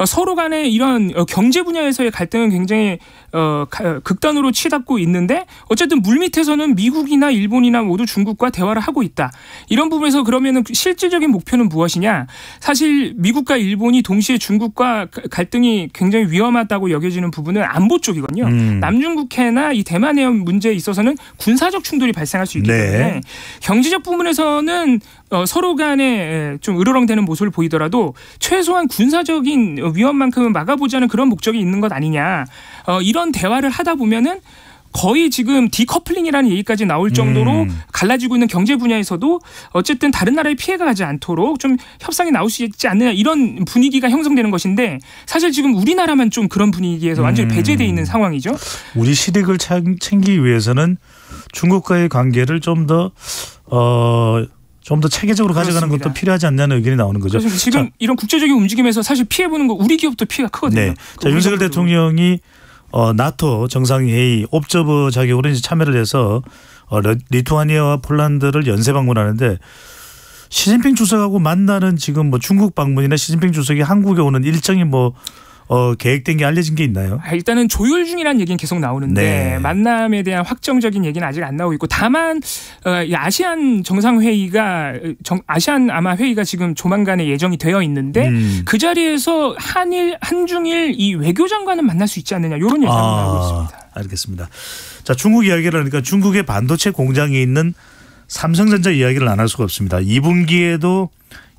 서로 간에 이런 경제 분야에서의 갈등은 굉장히 극단으로 치닫고 있는데 어쨌든 물밑에서는 미국이나 일본이나 모두 중국과 대화를 하고 있다. 이런 부분에서 그러면은 실질적인 목표는 무엇이냐? 사실 미국과 일본이 동시에 중국과 갈등이 굉장히 위험하다고 여겨지는 부분은 안보 쪽이거든요. 남중국해나 이 대만 해협 문제에 있어서는 군사적 충돌이 발생할 수 있기 때문에 네. 경제적 부분에서는 서로 간에 좀 으르렁대는 모습을 보이더라도 최소한 군사적인 위험만큼은 막아보자는 그런 목적이 있는 것 아니냐. 이런 대화를 하다 보면은 거의 지금 디커플링이라는 얘기까지 나올 정도로 갈라지고 있는 경제 분야에서도 어쨌든 다른 나라에 피해가 가지 않도록 좀 협상이 나올 수 있지 않느냐 이런 분위기가 형성되는 것인데 사실 지금 우리나라만 좀 그런 분위기에서 완전히 배제되어 있는 상황이죠. 우리 실익을 챙기기 위해서는 중국과의 관계를 좀 더 체계적으로 가져가는 그렇습니다. 것도 필요하지 않냐는 의견이 나오는 거죠. 그래서 지금 자, 이런 국제적인 움직임에서 사실 피해보는 거 우리 기업도 피해가 크거든요. 네. 자, 윤석열 대통령이 나토 정상회의 옵저버 자격으로 이제 참여를 해서 리투아니아와 폴란드를 연쇄 방문하는데 시진핑 주석하고 만나는 지금 뭐 중국 방문이나 시진핑 주석이 한국에 오는 일정이 뭐 계획된 게 알려진 게 있나요? 일단은 조율 중이라는 얘기는 계속 나오는데 네. 만남에 대한 확정적인 얘기는 아직 안 나오고 있고 다만 이 아시안 정상회의가 아시안 아마 회의가 지금 조만간에 예정이 되어 있는데 그 자리에서 한중일 이 외교장관은 만날 수 있지 않느냐 이런 얘기가 나오고 있습니다. 알겠습니다. 자, 중국 이야기를 하니까 중국의 반도체 공장이 있는 삼성전자 이야기를 안 할 수가 없습니다. 2분기에도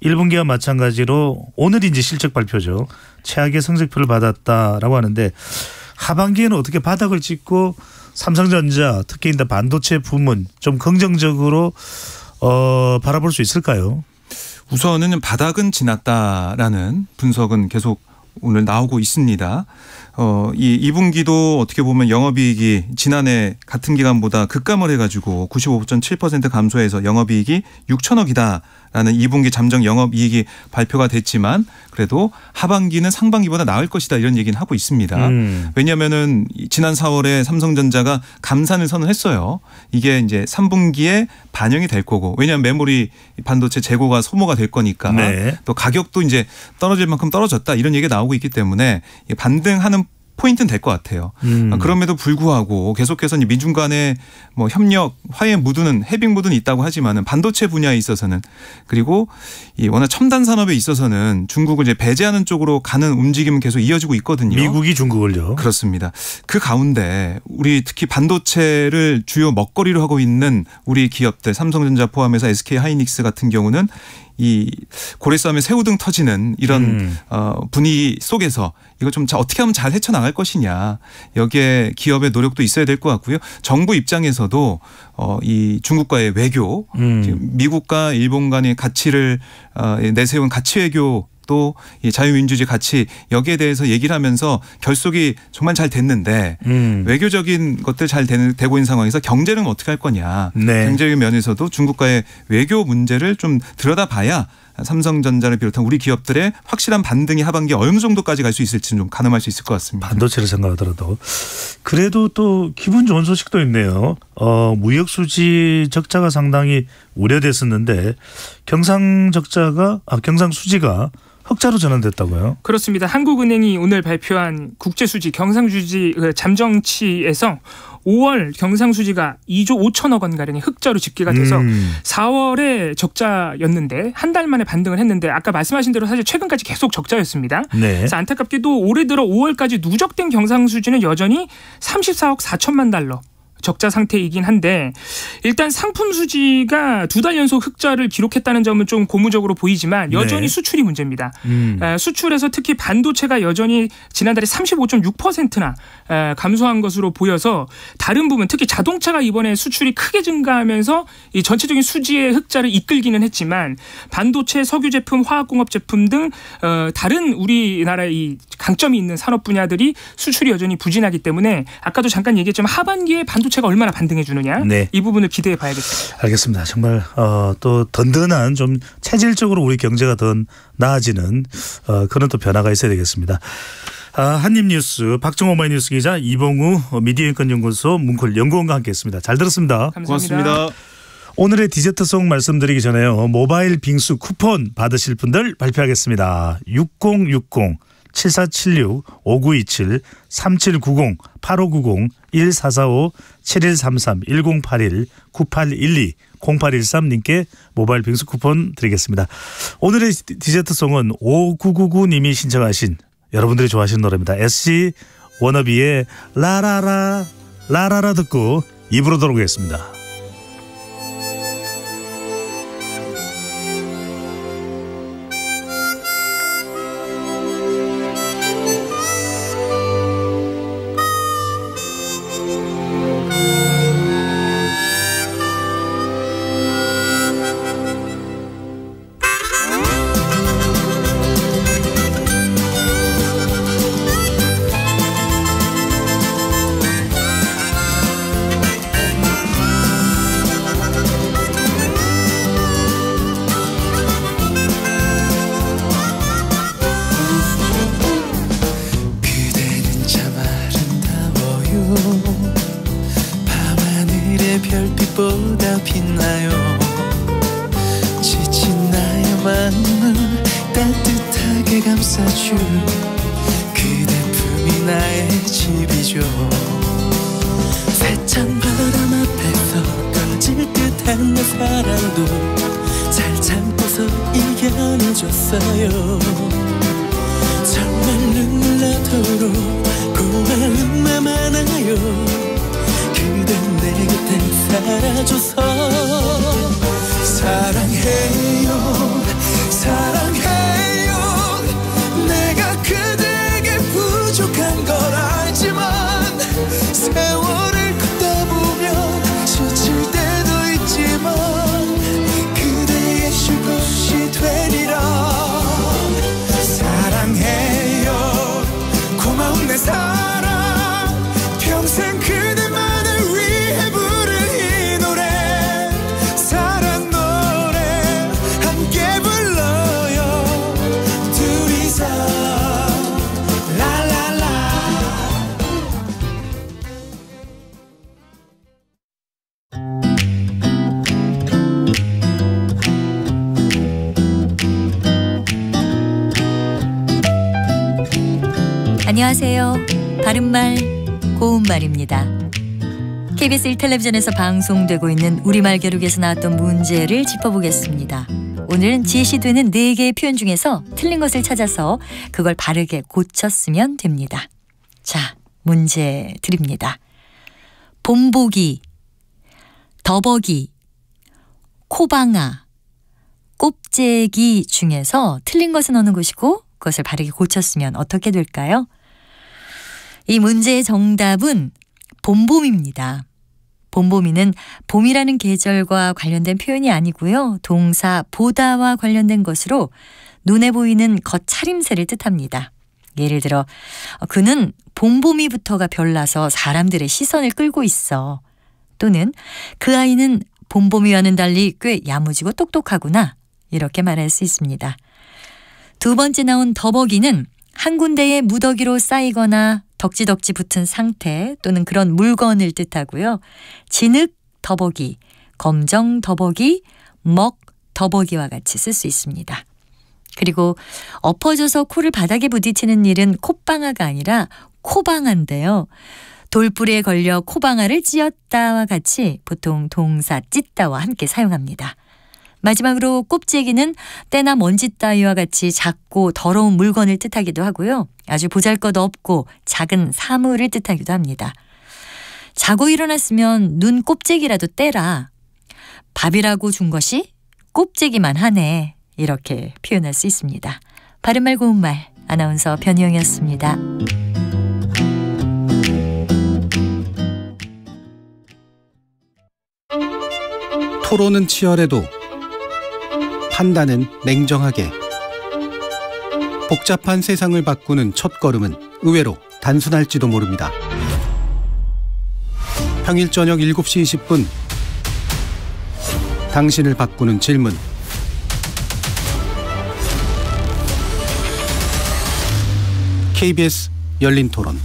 1분기와 마찬가지로 오늘 이제 실적 발표죠. 최악의 성적표를 받았다라고 하는데 하반기에는 어떻게 바닥을 찍고 삼성전자 특히 이제 반도체 부문 좀 긍정적으로 바라볼 수 있을까요? 우선은 바닥은 지났다라는 분석은 계속 오늘 나오고 있습니다. 이 2분기도 어떻게 보면 영업이익이 지난해 같은 기간보다 급감을 해가지고 95.7% 감소해서 영업이익이 6천억이다라는 2분기 잠정 영업이익이 발표가 됐지만 그래도 하반기는 상반기보다 나을 것이다 이런 얘기는 하고 있습니다. 왜냐하면은 지난 4월에 삼성전자가 감산을 선언했어요. 이게 이제 3분기에 반영이 될 거고 왜냐하면 메모리 반도체 재고가 소모가 될 거니까 네. 또 가격도 이제 떨어질 만큼 떨어졌다 이런 얘기가 나오고 있기 때문에 반등하는 포인트는 될 것 같아요. 그럼에도 불구하고 계속해서 미중 간의 뭐 협력, 화해 무드는 해빙 무드는 있다고 하지만은 반도체 분야에 있어서는 그리고 이 워낙 첨단 산업에 있어서는 중국을 이제 배제하는 쪽으로 가는 움직임은 계속 이어지고 있거든요. 미국이 중국을요. 그렇습니다. 그 가운데 우리 특히 반도체를 주요 먹거리로 하고 있는 우리 기업들 삼성전자 포함해서 SK 하이닉스 같은 경우는 이 고래 싸움에 새우등 터지는 이런 분위기 속에서 이거 좀 어떻게 하면 잘 헤쳐나갈 것이냐. 여기에 기업의 노력도 있어야 될 것 같고요. 정부 입장에서도 이 중국과의 외교, 지금 미국과 일본 간의 가치를 내세운 가치 외교 또 이 자유민주주의 가치 여기에 대해서 얘기를 하면서 결속이 정말 잘 됐는데 외교적인 것들 잘 되고 있는 상황에서 경제는 어떻게 할 거냐. 네. 경제적인 면에서도 중국과의 외교 문제를 좀 들여다봐야 삼성전자를 비롯한 우리 기업들의 확실한 반등이 하반기에 어느 정도까지 갈 수 있을지는 좀 가늠할 수 있을 것 같습니다. 반도체를 생각하더라도. 그래도 또 기분 좋은 소식도 있네요. 무역 수지 적자가 상당히 우려됐었는데 경상 수지가 흑자로 전환됐다고요? 그렇습니다. 한국은행이 오늘 발표한 국제수지 경상수지 잠정치에서 5월 경상수지가 2조 5천억 원 가량의 흑자로 집계가 돼서 4월에 적자였는데 한 달 만에 반등을 했는데 아까 말씀하신 대로 사실 최근까지 계속 적자였습니다. 네. 그래서 안타깝게도 올해 들어 5월까지 누적된 경상수지는 여전히 34억 4천만 달러. 적자 상태이긴 한데 일단 상품 수지가 2달 연속 흑자를 기록했다는 점은 좀 고무적으로 보이지만 여전히 수출이 문제입니다. 수출에서 특히 반도체가 여전히 지난달에 35.6%나 감소한 것으로 보여서 다른 부분 특히 자동차가 이번에 수출이 크게 증가하면서 이 전체적인 수지의 흑자를 이끌기는 했지만 반도체, 석유 제품, 화학공업 제품 등 다른 우리나라의 이 강점이 있는 산업 분야들이 수출이 여전히 부진하기 때문에 아까도 잠깐 얘기했지만 하반기에 반도체가 얼마나 반등해 주느냐 네. 이 부분을 기대해 봐야겠습니다. 알겠습니다. 정말 또 든든한 좀 체질적으로 우리 경제가 더 나아지는 그런 또 변화가 있어야 되겠습니다. 한입뉴스 박정호 오마이뉴스 기자 이봉우 미디어인권연구소 문콜 연구원과 함께했습니다. 잘 들었습니다. 감사합니다. 고맙습니다. 오늘의 디저트송 말씀드리기 전에요. 모바일 빙수 쿠폰 받으실 분들 발표하겠습니다. 6060 7476 5927 3790 8590 1445 7133 1081 9812 0813님께 모바일 빙수 쿠폰 드리겠습니다. 오늘의 디저트송은 5999님이 신청하신 여러분들이 좋아하시는 노래입니다. SC 워너비의 라라라 듣고 입으로 돌아오겠습니다. 별빛보다 빛나요. 지친 나의 마음을 따뜻하게 감싸줄 그대 품이 나의 집이죠. 세찬 바람 앞에서 꺼질 듯한 내 사랑도 잘 참고서 이겨내줬어요. 정말 눈물 나도록 고마움만 많아요. 그댄 내 곁에 살아줘서 사랑해요 사랑해요. 내가 그대에게 부족한 걸 알지만 세월을 걷다 보면 지칠 때도 있지만 그대의 쉴 곳이 되리라. 사랑해요 안녕하세요. 바른말 고운말입니다. KBS 1텔레비전에서 방송되고 있는 우리말 겨루기에서 나왔던 문제를 짚어보겠습니다. 오늘은 제시되는 4개의 표현 중에서 틀린 것을 찾아서 그걸 바르게 고쳤으면 됩니다. 자, 문제 드립니다. 본보기, 더벅이, 코방아, 꼽재기 중에서 틀린 것은 어느 것이고 그것을 바르게 고쳤으면 어떻게 될까요? 이 문제의 정답은 봄봄입니다. 봄봄이는 봄이라는 계절과 관련된 표현이 아니고요. 동사 보다와 관련된 것으로 눈에 보이는 겉차림새를 뜻합니다. 예를 들어 그는 봄봄이부터가 별나서 사람들의 시선을 끌고 있어. 또는 그 아이는 봄봄이와는 달리 꽤 야무지고 똑똑하구나. 이렇게 말할 수 있습니다. 두 번째 나온 더벅이는 한 군데에 무더기로 쌓이거나 덕지덕지 붙은 상태 또는 그런 물건을 뜻하고요. 진흙 더벅이, 검정 더벅이, 먹 더벅이와 같이 쓸 수 있습니다. 그리고 엎어져서 코를 바닥에 부딪히는 일은 콧방아가 아니라 코방아인데요. 돌뿌리에 걸려 코방아를 찧었다와 같이 보통 동사 찢다와 함께 사용합니다. 마지막으로 꼽재기는 때나 먼지 따위와 같이 작고 더러운 물건을 뜻하기도 하고요. 아주 보잘것없고 작은 사물을 뜻하기도 합니다. 자고 일어났으면 눈 꼽재기라도 떼라. 밥이라고 준 것이 꼽재기만 하네. 이렇게 표현할 수 있습니다. 바른말 고운말 아나운서 변희영이었습니다. 토론은 치열해도 판단은 냉정하게. 복잡한 세상을 바꾸는 첫걸음은 의외로 단순할지도 모릅니다. 평일 저녁 7시 20분 당신을 바꾸는 질문. KBS 열린 토론.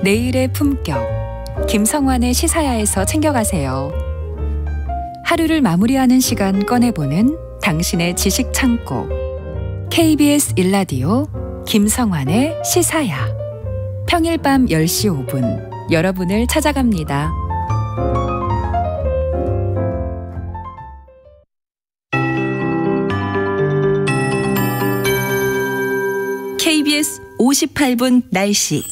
내일의 품격, 김성환의 시사야에서 챙겨가세요. 하루를 마무리하는 시간 꺼내보는 당신의 지식 창고. KBS 1라디오 김성환의 시사야. 평일 밤 10시 5분 여러분을 찾아갑니다. KBS 58분 날씨.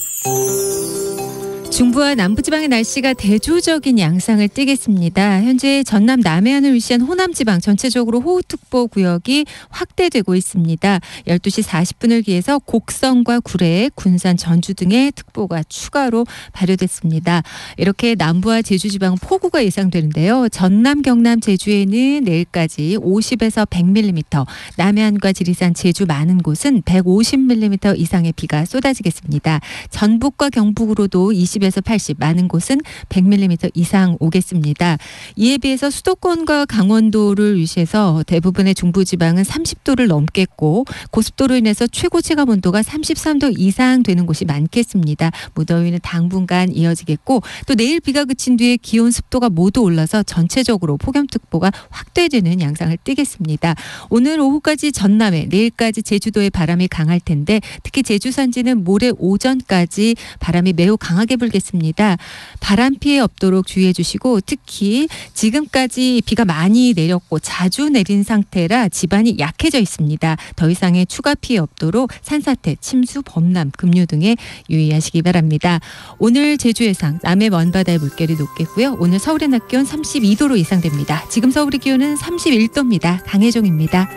중부와 남부지방의 날씨가 대조적인 양상을 띠겠습니다. 현재 전남 남해안을 위시한 호남지방 전체적으로 호우특보 구역이 확대되고 있습니다. 12시 40분을 기해서 곡성과 구례, 군산, 전주 등의 특보가 추가로 발효됐습니다. 이렇게 남부와 제주지방은 폭우가 예상되는데요. 전남, 경남, 제주에는 내일까지 50에서 100mm, 남해안과 지리산, 제주 많은 곳은 150mm 이상의 비가 쏟아지겠습니다. 전북과 경북으로도 20에서 80, 많은 곳은 100mm 이상 오겠습니다. 이에 비해서 수도권과 강원도를 위시해서 대부분의 중부지방은 30도를 넘겠고 고습도로 인해서 최고 체감 온도가 33도 이상 되는 곳이 많겠습니다. 무더위는 당분간 이어지겠고 또 내일 비가 그친 뒤에 기온 습도가 모두 올라서 전체적으로 폭염특보가 확대되는 양상을 띠겠습니다. 오늘 오후까지 전남에, 내일까지 제주도에 바람이 강할 텐데 특히 제주 산지는 모레 오전까지 바람이 매우 강하게 불겠습니다. 바람 피해 없도록 주의해 주시고 특히 지금까지 비가 많이 내렸고 자주 내린 상태라 지반이 약해져 있습니다. 더 이상의 추가 피해 없도록 산사태, 침수, 범람, 급류 등에 유의하시기 바랍니다. 오늘 제주 해상 남해 먼바다의 물결이 높겠고요. 오늘 서울의 낮 기온 32도로 예상됩니다. 지금 서울의 기온은 31도입니다. 강혜정입니다.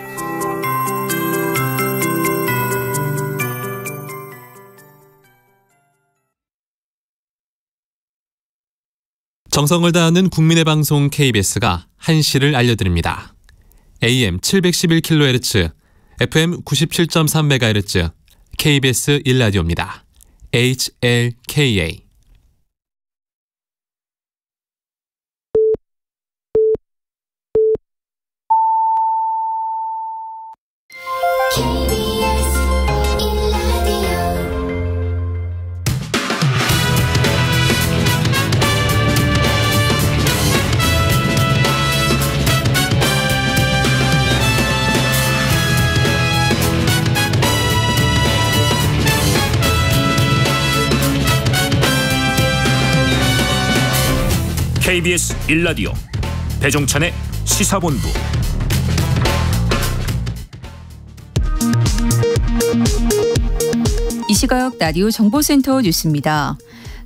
정성을 다하는 국민의 방송 KBS가 한시를 알려드립니다. AM 711kHz, FM 97.3MHz, KBS 1라디오입니다. HLKA. KBS 1라디오 배종찬의 시사본부. 이 시각 라디오 정보센터 뉴스입니다.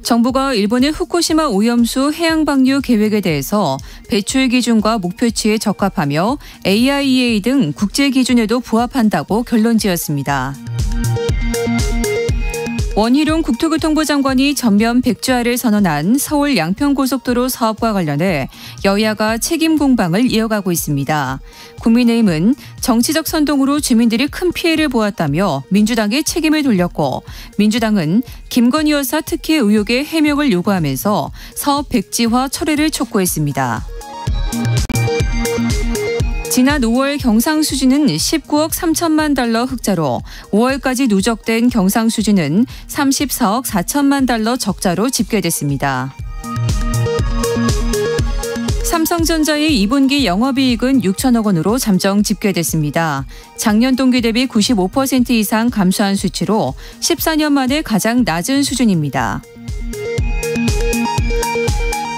정부가 일본의 후쿠시마 오염수 해양 방류 계획에 대해서 배출 기준과 목표치에 적합하며 AIEA 등 국제 기준에도 부합한다고 결론지었습니다. 원희룡 국토교통부 장관이 전면 백지화를 선언한 서울 양평고속도로 사업과 관련해 여야가 책임 공방을 이어가고 있습니다. 국민의힘은 정치적 선동으로 주민들이 큰 피해를 보았다며 민주당에 책임을 돌렸고, 민주당은 김건희 여사 특혜 의혹의 해명을 요구하면서 사업 백지화 철회를 촉구했습니다. 지난 5월 경상수지는 19억 3천만 달러 흑자로, 5월까지 누적된 경상수지는 34억 4천만 달러 적자로 집계됐습니다. 삼성전자의 2분기 영업이익은 6천억 원으로 잠정 집계됐습니다. 작년 동기 대비 95% 이상 감소한 수치로 14년 만에 가장 낮은 수준입니다.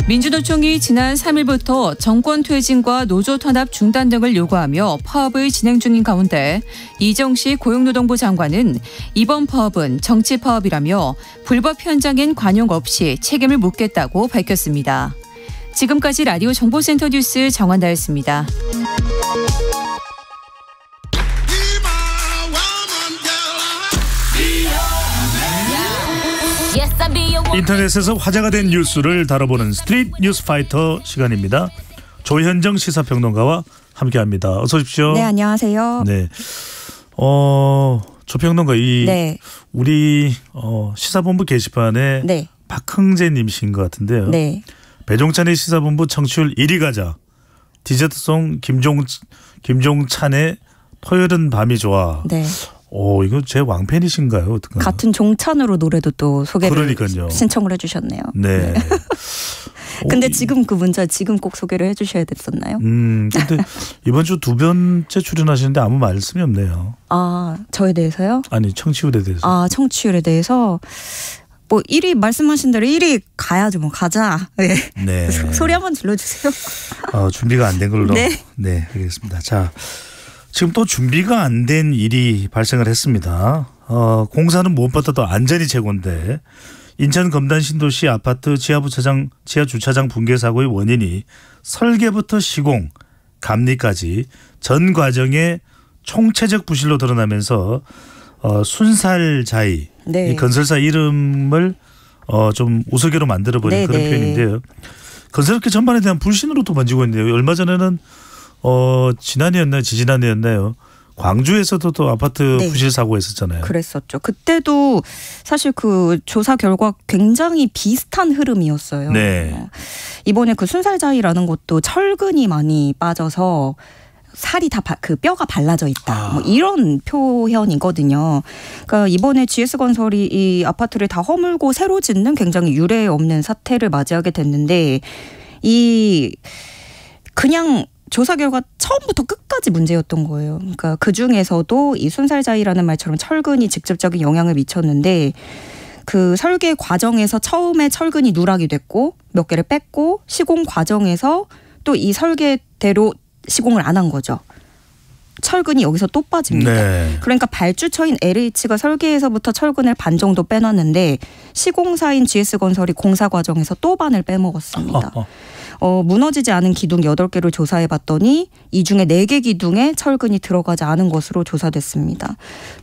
민주노총이 지난 3일부터 정권 퇴진과 노조 탄압 중단 등을 요구하며 파업을 진행 중인 가운데, 이정식 고용노동부 장관은 이번 파업은 정치 파업이라며 불법 현장엔 관용 없이 책임을 묻겠다고 밝혔습니다. 지금까지 라디오 정보센터 뉴스 정한다였습니다. 인터넷에서 화제가 된 뉴스를 다뤄보는 스트릿 뉴스 파이터 시간입니다. 조현정 시사평론가와 함께합니다. 어서 오십시오. 네, 안녕하세요. 네, 조평론가 네. 우리 시사본부 게시판에 네. 박흥재님이신 것 같은데요. 네. 배종찬의 시사본부 청취율 1위 가자. 디저트송 김종찬의 토요일은 밤이 좋아. 네. 이거 제 왕팬이신가요? 어떡하나? 같은 종찬으로 노래도 또 소개를 그러니까요. 신청을 해주셨네요. 네. 근데 지금 그 문자 지금 꼭 소개를 해주셔야 됐었나요? 근데 이번 주 2번째 출연하시는데 아무 말씀이 없네요. 아, 저에 대해서요? 아니, 청취율에 대해서. 아, 청취율에 대해서 뭐 1위 말씀하신 대로 1위 가야죠. 뭐 가자. 네. 네. 소리 한번 질러주세요. 준비가 안 된 걸로. 네. 네, 알겠습니다. 자, 지금 또 준비가 안 된 일이 발생을 했습니다. 공사는 무엇보다도 안전이 최고인데, 인천 검단 신도시 아파트 지하 주차장 붕괴 사고의 원인이 설계부터 시공, 감리까지 전 과정에 총체적 부실로 드러나면서 순살자의, 네. 이 건설사 이름을 좀 우스개로 만들어버린 네, 그런 네. 표현인데요. 건설업계 전반에 대한 불신으로 또 번지고 있는데요. 얼마 전에는 지지난해였나요? 광주에서도 또 아파트 네. 부실 사고가 있었잖아요. 그랬었죠. 그때도 사실 그 조사 결과 굉장히 비슷한 흐름이었어요. 네. 이번에 그 순살자위라는 것도 철근이 많이 빠져서 살이 다 그 뼈가 발라져 있다. 뭐 이런 표현이거든요. 그러니까 이번에 GS건설이 이 아파트를 다 허물고 새로 짓는 굉장히 유례 없는 사태를 맞이하게 됐는데, 그냥 조사 결과 처음부터 끝까지 문제였던 거예요. 그러니까 그 중에서도 이 순살자위라는 말처럼 철근이 직접적인 영향을 미쳤는데, 그 설계 과정에서 처음에 철근이 누락이 됐고 몇 개를 뺐고 시공 과정에서 또 이 설계대로 시공을 안 한 거죠. 철근이 여기서 또 빠집니다. 네. 그러니까 발주처인 LH가 설계에서부터 철근을 반 정도 빼놨는데 시공사인 GS건설이 공사 과정에서 또 반을 빼먹었습니다. 무너지지 않은 기둥 8개를 조사해봤더니 이 중에 4개 기둥에 철근이 들어가지 않은 것으로 조사됐습니다.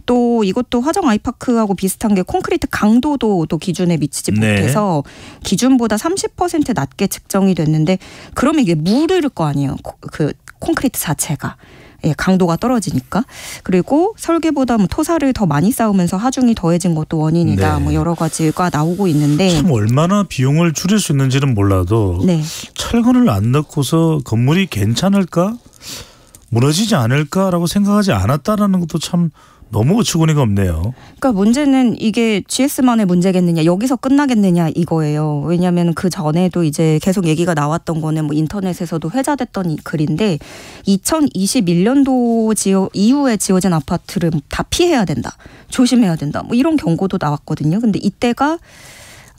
또 이것도 화정 아이파크하고 비슷한 게 콘크리트 강도도 또 기준에 미치지 못해서 기준보다 30% 낮게 측정이 됐는데, 그러면 이게 무르를 거 아니에요. 그 콘크리트 자체가. 예, 강도가 떨어지니까. 그리고 설계보다 뭐 토사를 더 많이 쌓으면서 하중이 더해진 것도 원인이다. 네. 뭐 여러 가지가 나오고 있는데, 참 얼마나 비용을 줄일 수 있는지는 몰라도 네. 철근을 안 넣고서 건물이 괜찮을까? 무너지지 않을까라고 생각하지 않았다라는 것도 참 너무 어처구니가 없네요. 그러니까 문제는 이게 GS만의 문제겠느냐, 여기서 끝나겠느냐 이거예요. 왜냐하면 그 전에도 이제 계속 얘기가 나왔던 거는 뭐 인터넷에서도 회자됐던 이 글인데, 2021년도 이후에 지어진 아파트를 다 피해야 된다, 조심해야 된다, 뭐 이런 경고도 나왔거든요. 근데 이때가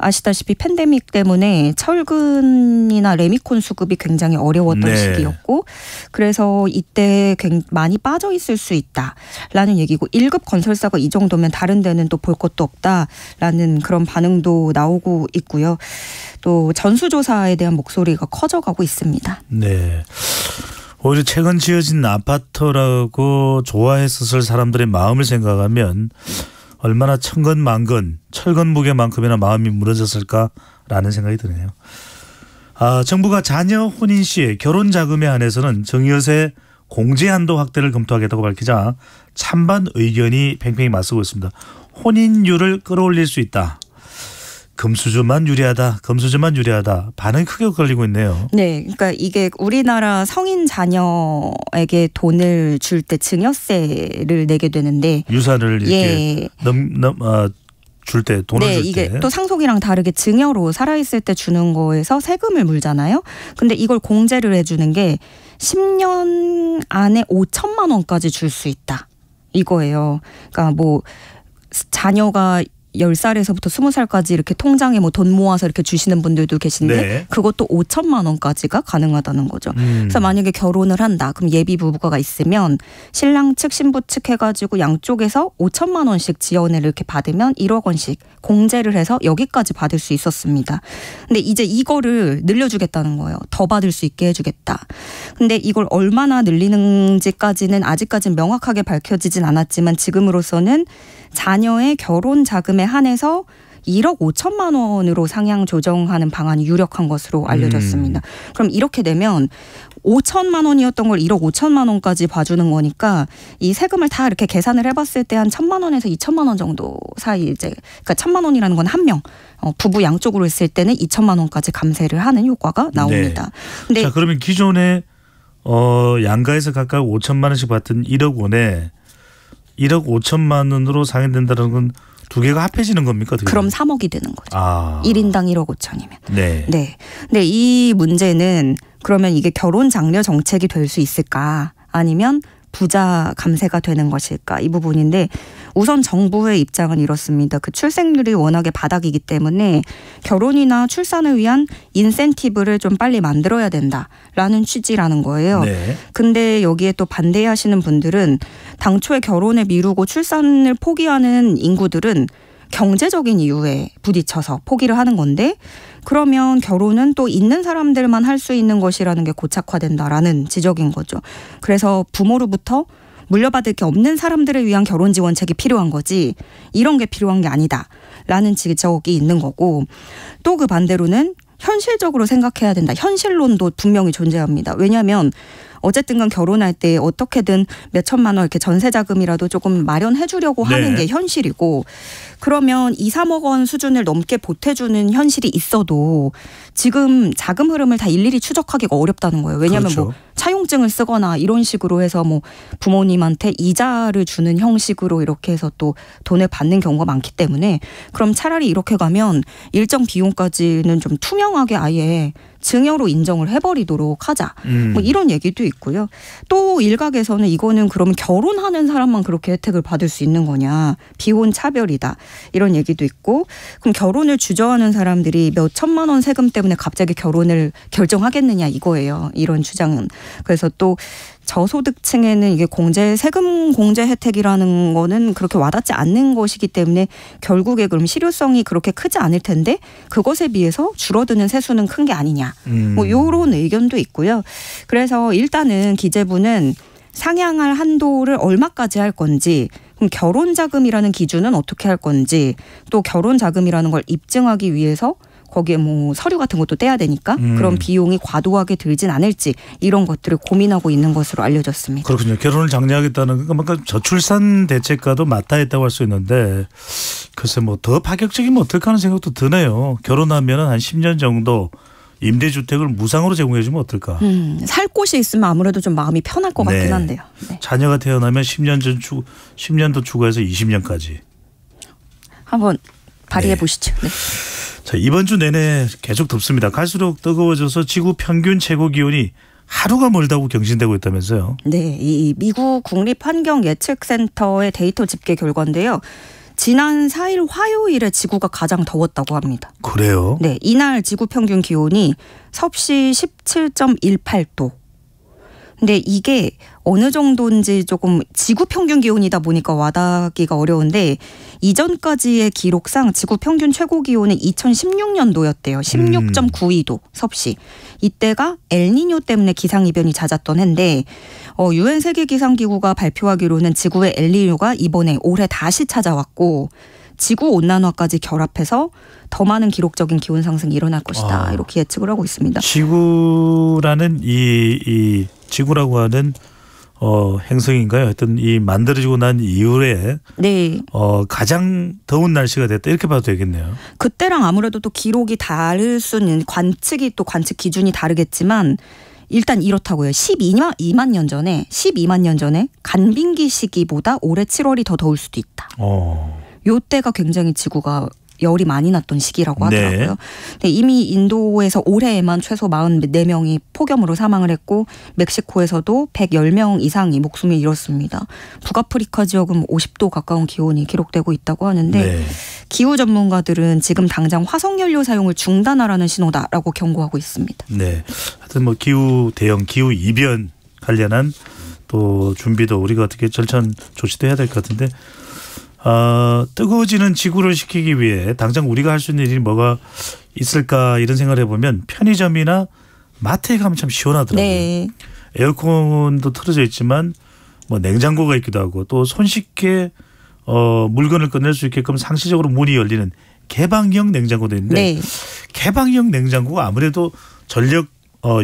아시다시피 팬데믹 때문에 철근이나 레미콘 수급이 굉장히 어려웠던 시기였고 그래서 이때 많이 빠져 있을 수 있다라는 얘기고 1급 건설사가 이 정도면 다른 데는 또 볼 것도 없다라는 그런 반응도 나오고 있고요. 또 전수조사에 대한 목소리가 커져가고 있습니다. 네. 오히려 최근 지어진 아파트라고 좋아했었을 사람들의 마음을 생각하면 얼마나 천건만건 철건 무게만큼이나 마음이 무너졌을까라는 생각이 드네요. 정부가 자녀 혼인 시에 결혼 자금에 한해서는 정여세 공제 한도 확대를 검토하겠다고 밝히자 찬반 의견이 팽팽히 맞서고 있습니다. 혼인율을 끌어올릴 수 있다. 금수저만 유리하다. 반응이 크게 걸리고 있네요. 네. 그러니까 이게 우리나라 성인 자녀에게 돈을 줄 때 증여세를 내게 되는데 유산을 이렇게 줄 때 돈을 줄 때. 이게 또 상속이랑 다르게 증여로 살아있을 때 주는 거에서 세금을 물잖아요. 근데 이걸 공제를 해주는 게 10년 안에 5천만 원까지 줄 수 있다. 이거예요. 그러니까 뭐 자녀가 10살에서부터 20살까지 이렇게 통장에 뭐 돈 모아서 이렇게 주시는 분들도 계신데 그것도 5천만 원까지가 가능하다는 거죠. 그래서 만약에 결혼을 한다. 그럼 예비 부부가 있으면 신랑 측 신부 측 해가지고 양쪽에서 5천만 원씩 지원을 이렇게 받으면 1억 원씩 공제를 해서 여기까지 받을 수 있었습니다. 근데 이제 이거를 늘려주겠다는 거예요. 더 받을 수 있게 해주겠다. 근데 이걸 얼마나 늘리는지까지는 아직까지는 명확하게 밝혀지진 않았지만 지금으로서는 자녀의 결혼 자금에 한해서 1억 5천만 원으로 상향 조정하는 방안이 유력한 것으로 알려졌습니다. 그럼 이렇게 되면 5천만 원이었던 걸 1억 5천만 원까지 봐주는 거니까 이 세금을 다 이렇게 계산을 해봤을 때 한 1,000만 원에서 2천만 원 정도 사이 이제 그러니까 1,000만 원이라는 건 한 명 부부 양쪽으로 했을 때는 2천만 원까지 감세를 하는 효과가 나옵니다. 근데 자 그러면 기존에 양가에서 각각 5천만 원씩 받던 1억 원에 1억 5천만 원으로 상향된다는 건 두 개가 합해지는 겁니까? 그럼 3억이 되는 거죠. 1인당 1억 5천이면. 네. 근데 이 문제는 그러면 이게 결혼 장려 정책이 될 수 있을까? 아니면 부자 감세가 되는 것일까? 이 부분인데 우선 정부의 입장은 이렇습니다. 그 출생률이 워낙에 바닥이기 때문에 결혼이나 출산을 위한 인센티브를 좀 빨리 만들어야 된다라는 취지라는 거예요. 근데 여기에 또 반대하시는 분들은 당초에 결혼을 미루고 출산을 포기하는 인구들은 경제적인 이유에 부딪혀서 포기를 하는 건데 그러면 결혼은 또 있는 사람들만 할 수 있는 것이라는 게 고착화된다라는 지적인 거죠. 그래서 부모로부터 물려받을 게 없는 사람들을 위한 결혼 지원책이 필요한 거지 이런 게 필요한 게 아니다라는 지적이 있는 거고 또 그 반대로는 현실적으로 생각해야 된다. 현실론도 분명히 존재합니다. 왜냐하면 어쨌든 간 결혼할 때 어떻게든 몇 천만 원 이렇게 전세 자금이라도 조금 마련해 주려고 하는 게 현실이고 그러면 2, 3억 원 수준을 넘게 보태주는 현실이 있어도 지금 자금 흐름을 다 일일이 추적하기가 어렵다는 거예요. 왜냐하면 뭐 차용증을 쓰거나 이런 식으로 해서 뭐 부모님한테 이자를 주는 형식으로 이렇게 해서 또 돈을 받는 경우가 많기 때문에 그럼 차라리 이렇게 가면 일정 비용까지는 좀 투명하게 아예 증여로 인정을 해버리도록 하자. 뭐 이런 얘기도 있고요. 또 일각에서는 이거는 그러면 결혼하는 사람만 그렇게 혜택을 받을 수 있는 거냐. 비혼 차별이다. 이런 얘기도 있고 그럼 결혼을 주저하는 사람들이 몇 천만 원 세금 때문에 갑자기 결혼을 결정하겠느냐 이거예요. 이런 주장은. 그래서 또 저소득층에는 이게 세금 공제 혜택이라는 거는 그렇게 와닿지 않는 것이기 때문에 결국에 그럼 실효성이 그렇게 크지 않을 텐데 그것에 비해서 줄어드는 세수는 큰 게 아니냐. 뭐 이런 의견도 있고요. 그래서 일단은 기재부는 상향할 한도를 얼마까지 할 건지 그럼 결혼자금이라는 기준은 어떻게 할 건지 또 결혼자금이라는 걸 입증하기 위해서 거기에 뭐 서류 같은 것도 떼야 되니까 그런 비용이 과도하게 들진 않을지 이런 것들을 고민하고 있는 것으로 알려졌습니다. 그렇군요. 결혼을 장려하겠다는 그러니까 저출산 대책과도 맞닿아있다고 할 수 있는데 글쎄 뭐 더 파격적이면 어떨까 하는 생각도 드네요. 결혼하면 한 10년 정도 임대주택을 무상으로 제공해 주면 어떨까. 살 곳이 있으면 아무래도 좀 마음이 편할 것 같긴 한데요. 네. 자녀가 태어나면 10년도 추가해서 20년까지. 한번 발의해 보시죠. 네. 자, 이번 주 내내 계속 덥습니다. 갈수록 뜨거워져서 지구 평균 최고 기온이 하루가 멀다고 경신되고 있다면서요. 네, 이 미국 국립환경예측센터의 데이터 집계 결과인데요. 지난 4일 화요일에 지구가 가장 더웠다고 합니다. 그래요? 네, 이날 지구 평균 기온이 섭씨 17.18도. 근데 이게 어느 정도인지 조금 지구 평균 기온이다 보니까 와닿기가 어려운데 이전까지의 기록상 지구 평균 최고 기온은 2016년도였대요. 16.92도 섭씨. 이때가 엘니뇨 때문에 기상이변이 잦았던 해인데 유엔 세계기상기구가 발표하기로는 지구의 엘니뇨가 이번에 올해 다시 찾아왔고 지구온난화까지 결합해서 더 많은 기록적인 기온 상승이 일어날 것이다. 이렇게 예측을 하고 있습니다. 지구라는 이 지구라고 하는 행성인가요? 하여튼 이 만들어지고 난 이후에 네. 가장 더운 날씨가 됐다 이렇게 봐도 되겠네요. 그때랑 아무래도 또 기록이 다를 수는 관측 기준이 다르겠지만 일단 이렇다고요. 12만 년 전에 간빙기 시기보다 올해 7월이 더 더울 수도 있다. 요때가 굉장히 지구가 열이 많이 났던 시기라고 하더라고요. 네. 근데 이미 인도에서 올해에만 최소 44명이 폭염으로 사망을 했고 멕시코에서도 110명 이상이 목숨을 잃었습니다. 북아프리카 지역은 50도 가까운 기온이 기록되고 있다고 하는데 네. 기후 전문가들은 지금 당장 화석연료 사용을 중단하라는 신호다라고 경고하고 있습니다. 네, 하여튼 뭐 대형 기후 이변 관련한 또 준비도 우리가 어떻게 절찬 조치도 해야 될 것 같은데 뜨거워지는 지구를 식히기 위해 당장 우리가 할 수 있는 일이 뭐가 있을까 이런 생각을 해보면 편의점이나 마트에 가면 참 시원하더라고요. 네. 에어컨도 틀어져 있지만 뭐 냉장고가 있기도 하고 또 손쉽게 물건을 꺼낼 수 있게끔 상시적으로 문이 열리는 개방형 냉장고도 있는데 네. 개방형 냉장고가 아무래도 전력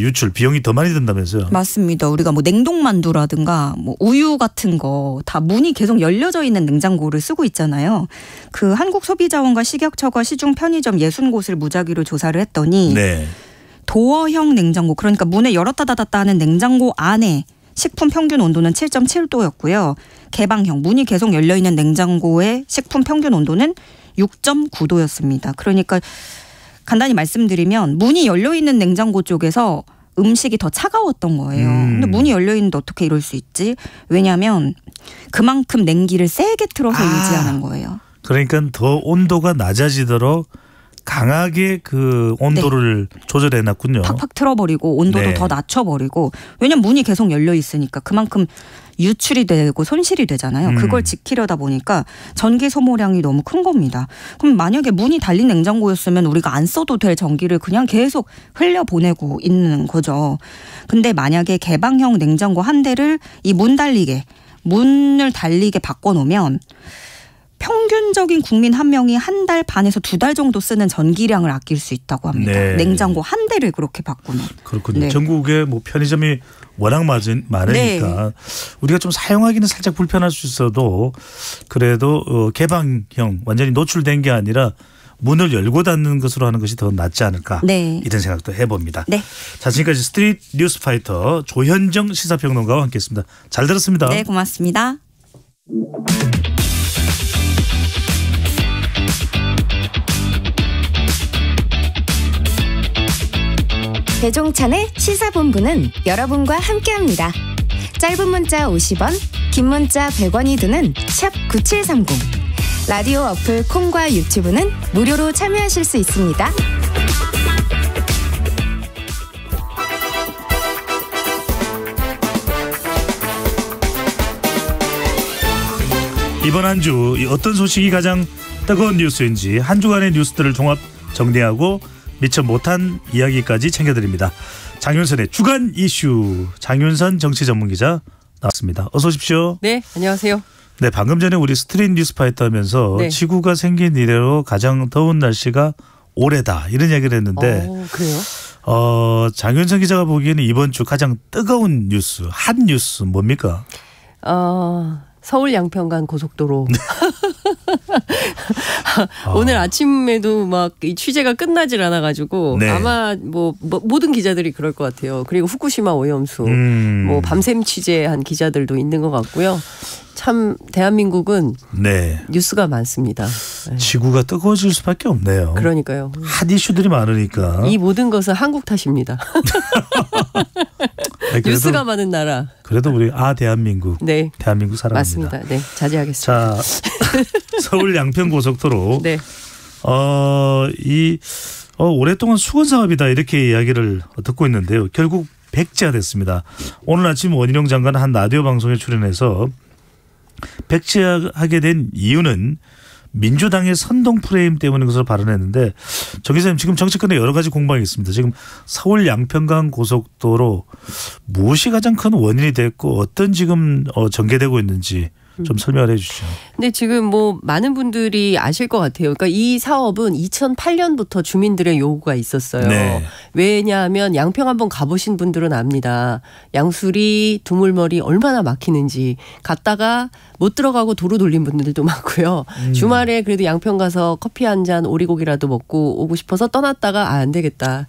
유출 비용이 더 많이 든다면서요? 맞습니다. 우리가 뭐 냉동만두라든가 뭐 우유 같은 거 다 문이 계속 열려져 있는 냉장고를 쓰고 있잖아요. 그 한국소비자원과 식약처가 시중 편의점 60곳을 무작위로 조사를 했더니 네. 도어형 냉장고 그러니까 문을 열었다 닫았다 하는 냉장고 안에 식품 평균 온도는 7.7도였고요. 개방형 문이 계속 열려있는 냉장고의 식품 평균 온도는 6.9도였습니다. 그러니까 간단히 말씀드리면 문이 열려있는 냉장고 쪽에서 음식이 더 차가웠던 거예요. 근데 문이 열려있는데 어떻게 이럴 수 있지? 왜냐하면 그만큼 냉기를 세게 틀어서 유지하는 거예요. 그러니까 더 온도가 낮아지도록 강하게 그 온도를 네. 조절해놨군요. 팍팍 틀어버리고 온도도 네. 더 낮춰버리고 왜냐면 문이 계속 열려 있으니까 그만큼 유출이 되고 손실이 되잖아요. 그걸 지키려다 보니까 전기 소모량이 너무 큰 겁니다. 그럼 만약에 문이 달린 냉장고였으면 우리가 안 써도 될 전기를 그냥 계속 흘려보내고 있는 거죠. 근데 만약에 개방형 냉장고 한 대를 이 문을 달리게 바꿔놓으면 평균적인 국민 한 명이 한 달 반에서 2달 정도 쓰는 전기량을 아낄 수 있다고 합니다. 네. 냉장고 한 대를 그렇게 바꾸면. 그렇군요. 네. 전국에 뭐 편의점이 워낙 많으니까 네. 우리가 좀 사용하기는 살짝 불편할 수 있어도 그래도 개방형 완전히 노출된 게 아니라 문을 열고 닫는 것으로 하는 것이 더 낫지 않을까 네. 이런 생각도 해봅니다. 네. 자, 지금까지 스트릿 뉴스 파이터 조현정 시사평론가와 함께했습니다. 잘 들었습니다. 네, 고맙습니다. 배종찬의 시사본부는 여러분과 함께합니다. 짧은 문자 50원, 긴 문자 100원이 드는 샵 9730. 라디오 어플 콩과 유튜브는 무료로 참여하실 수 있습니다. 이번 한 주 어떤 소식이 가장 뜨거운 뉴스인지 한 주간의 뉴스들을 종합 정리하고 미처 못한 이야기까지 챙겨드립니다. 장윤선의 주간 이슈 장윤선 정치전문기자 나왔습니다. 어서 오십시오. 네, 안녕하세요. 네, 방금 전에 우리 스트릿 뉴스파이터 하면서 네. 지구가 생긴 이래로 가장 더운 날씨가 올해다 이런 얘기를 했는데 그래요? 장윤선 기자가 보기에는 이번 주 가장 뜨거운 뉴스, 핫 뉴스 뭡니까? 서울 양평간 고속도로. 오늘 아침에도 막 이 취재가 끝나질 않아가지고 네. 아마 뭐 모든 기자들이 그럴 것 같아요. 그리고 후쿠시마 오염수 뭐 밤샘 취재한 기자들도 있는 것 같고요. 참 대한민국은 네. 뉴스가 많습니다. 지구가 뜨거워질 수밖에 없네요. 그러니까요. 핫 이슈들이 많으니까. 이 모든 것은 한국 탓입니다. 뉴스가 많은 나라. 그래도 우리 대한민국. 네. 대한민국 사랑합니다. 맞습니다. 네, 자제하겠습니다. 자, 서울 양평고속도로. 네. 오랫동안 수건 사업이다 이렇게 이야기를 듣고 있는데요. 결국 백지화됐습니다. 오늘 아침 원희룡 장관 한 라디오 방송에 출연해서 백지화하게 된 이유는 민주당의 선동 프레임 때문인 것으로 발언했는데 정 기자님 지금 정치권에 여러 가지 공방이 있습니다. 지금 서울 양평간 고속도로 무엇이 가장 큰 원인이 됐고 어떤 지금 전개되고 있는지 좀 설명을 해 주시죠. 근데 지금 뭐 많은 분들이 아실 것 같아요. 그러니까 이 사업은 2008년부터 주민들의 요구가 있었어요. 네. 왜냐하면 양평 한번 가보신 분들은 압니다. 양수리 두물머리 얼마나 막히는지 갔다가 못 들어가고 도로 돌린 분들도 많고요. 주말에 그래도 양평 가서 커피 한 잔 오리고기라도 먹고 오고 싶어서 떠났다가 안 되겠다.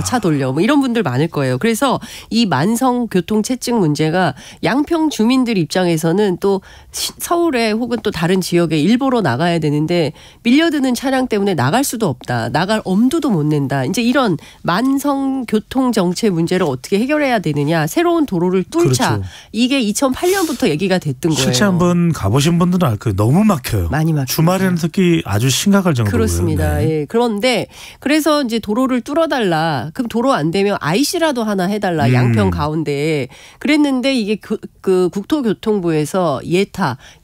차 돌려. 뭐 이런 분들 많을 거예요. 그래서 이 만성 교통 체증 문제가 양평 주민들 입장에서는 또 서울에 혹은 또 다른 지역에 일보러 나가야 되는데 밀려드는 차량 때문에 나갈 수도 없다. 나갈 엄두도 못 낸다. 이제 이런 만성 교통 정체 문제를 어떻게 해결해야 되느냐. 새로운 도로를 뚫자. 그렇죠. 이게 2008년부터 얘기가 됐던 거예요. 실제 한번 가보신 분들은 알 거예요. 너무 막혀요. 많이 막혀요. 주말에는 특히 아주 심각할 정도로요. 그렇습니다. 네. 예. 그런데 그래서 이제 도로를 뚫어달라. 그럼 도로 안 되면 IC라도 하나 해달라. 양평 가운데에. 그랬는데 이게 그 국토교통부에서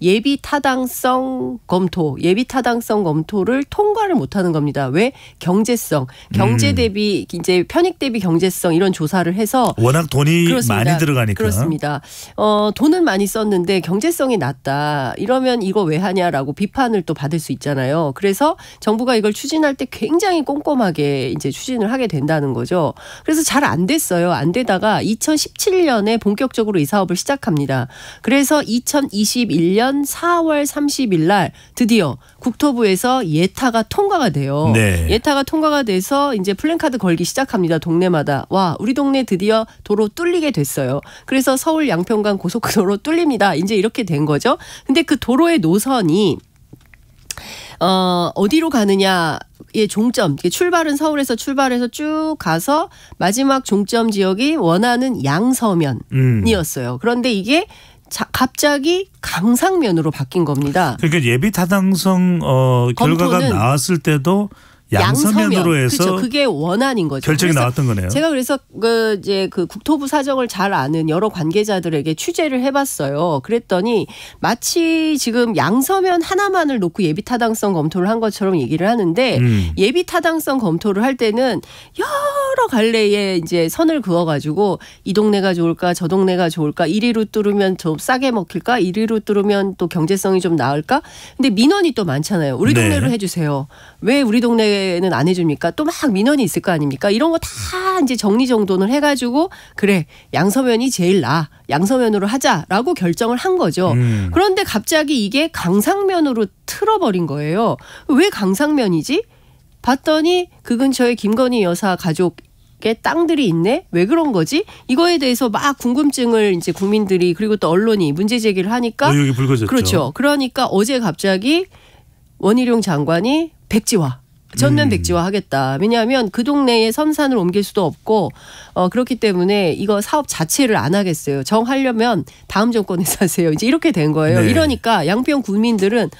예비 타당성 검토를 통과를 못하는 겁니다. 왜? 경제성, 경제 대비 이제 편익 대비 경제성 이런 조사를 해서 워낙 돈이 그렇습니다. 많이 들어가니까. 그렇습니다. 돈은 많이 썼는데 경제성이 낮다. 이러면 이거 왜 하냐라고 비판을 또 받을 수 있잖아요. 그래서 정부가 이걸 추진할 때 굉장히 꼼꼼하게 이제 추진을 하게 된다는 거죠. 그래서 잘 안 됐어요. 안 되다가 2017년에 본격적으로 이 사업을 시작합니다. 그래서 2021년 4월 30일 날 드디어 국토부에서 예타가 통과가 돼요. 네. 예타가 통과가 돼서 이제 플랜카드 걸기 시작합니다. 동네마다. 와, 우리 동네 드디어 도로 뚫리게 됐어요. 그래서 서울 양평간 고속도로 뚫립니다. 이제 이렇게 된 거죠. 근데 그 도로의 노선이 어디로 가느냐. 예, 종점. 출발은 서울에서 출발해서 쭉 가서 마지막 종점 지역이 원하는 양서면이었어요. 그런데 이게 갑자기 강상면으로 바뀐 겁니다. 그러니까 예비 타당성 결과가 나왔을 때도 양서면으로 해서 그렇죠. 그게 원안인 거죠. 결정이 나왔던 거네요. 제가 그래서 그 국토부 사정을 잘 아는 여러 관계자들에게 취재를 해봤어요. 그랬더니 마치 지금 양서면 하나만을 놓고 예비 타당성 검토를 한 것처럼 얘기를 하는데 예비 타당성 검토를 할 때는 여러 갈래의 이제 선을 그어가지고 이 동네가 좋을까 저 동네가 좋을까 1위로 뚫으면 좀 싸게 먹힐까 1위로 뚫으면 또 경제성이 좀 나을까. 근데 민원이 또 많잖아요. 우리 동네로 해주세요. 왜 우리 동네는 안 해줍니까? 또 막 민원이 있을 거 아닙니까? 이런 거 다 이제 정리정돈을 해가지고 그래 양서면이 제일 나아. 양서면으로 하자라고 결정을 한 거죠. 그런데 갑자기 이게 강상면으로 틀어버린 거예요. 왜 강상면이지? 봤더니 그 근처에 김건희 여사 가족 땅들이 있네? 왜 그런 거지? 이거에 대해서 막 궁금증을 이제 국민들이 그리고 또 언론이 문제 제기를 하니까 의혹이 불거졌죠. 그렇죠. 그러니까 어제 갑자기 원희룡 장관이 전면 백지화 하겠다. 왜냐하면 그 동네에 선산을 옮길 수도 없고 그렇기 때문에 이거 사업 자체를 안 하겠어요. 정하려면 다음 정권에서 하세요. 이제 이렇게 된 거예요. 네. 이러니까 양평 국민들은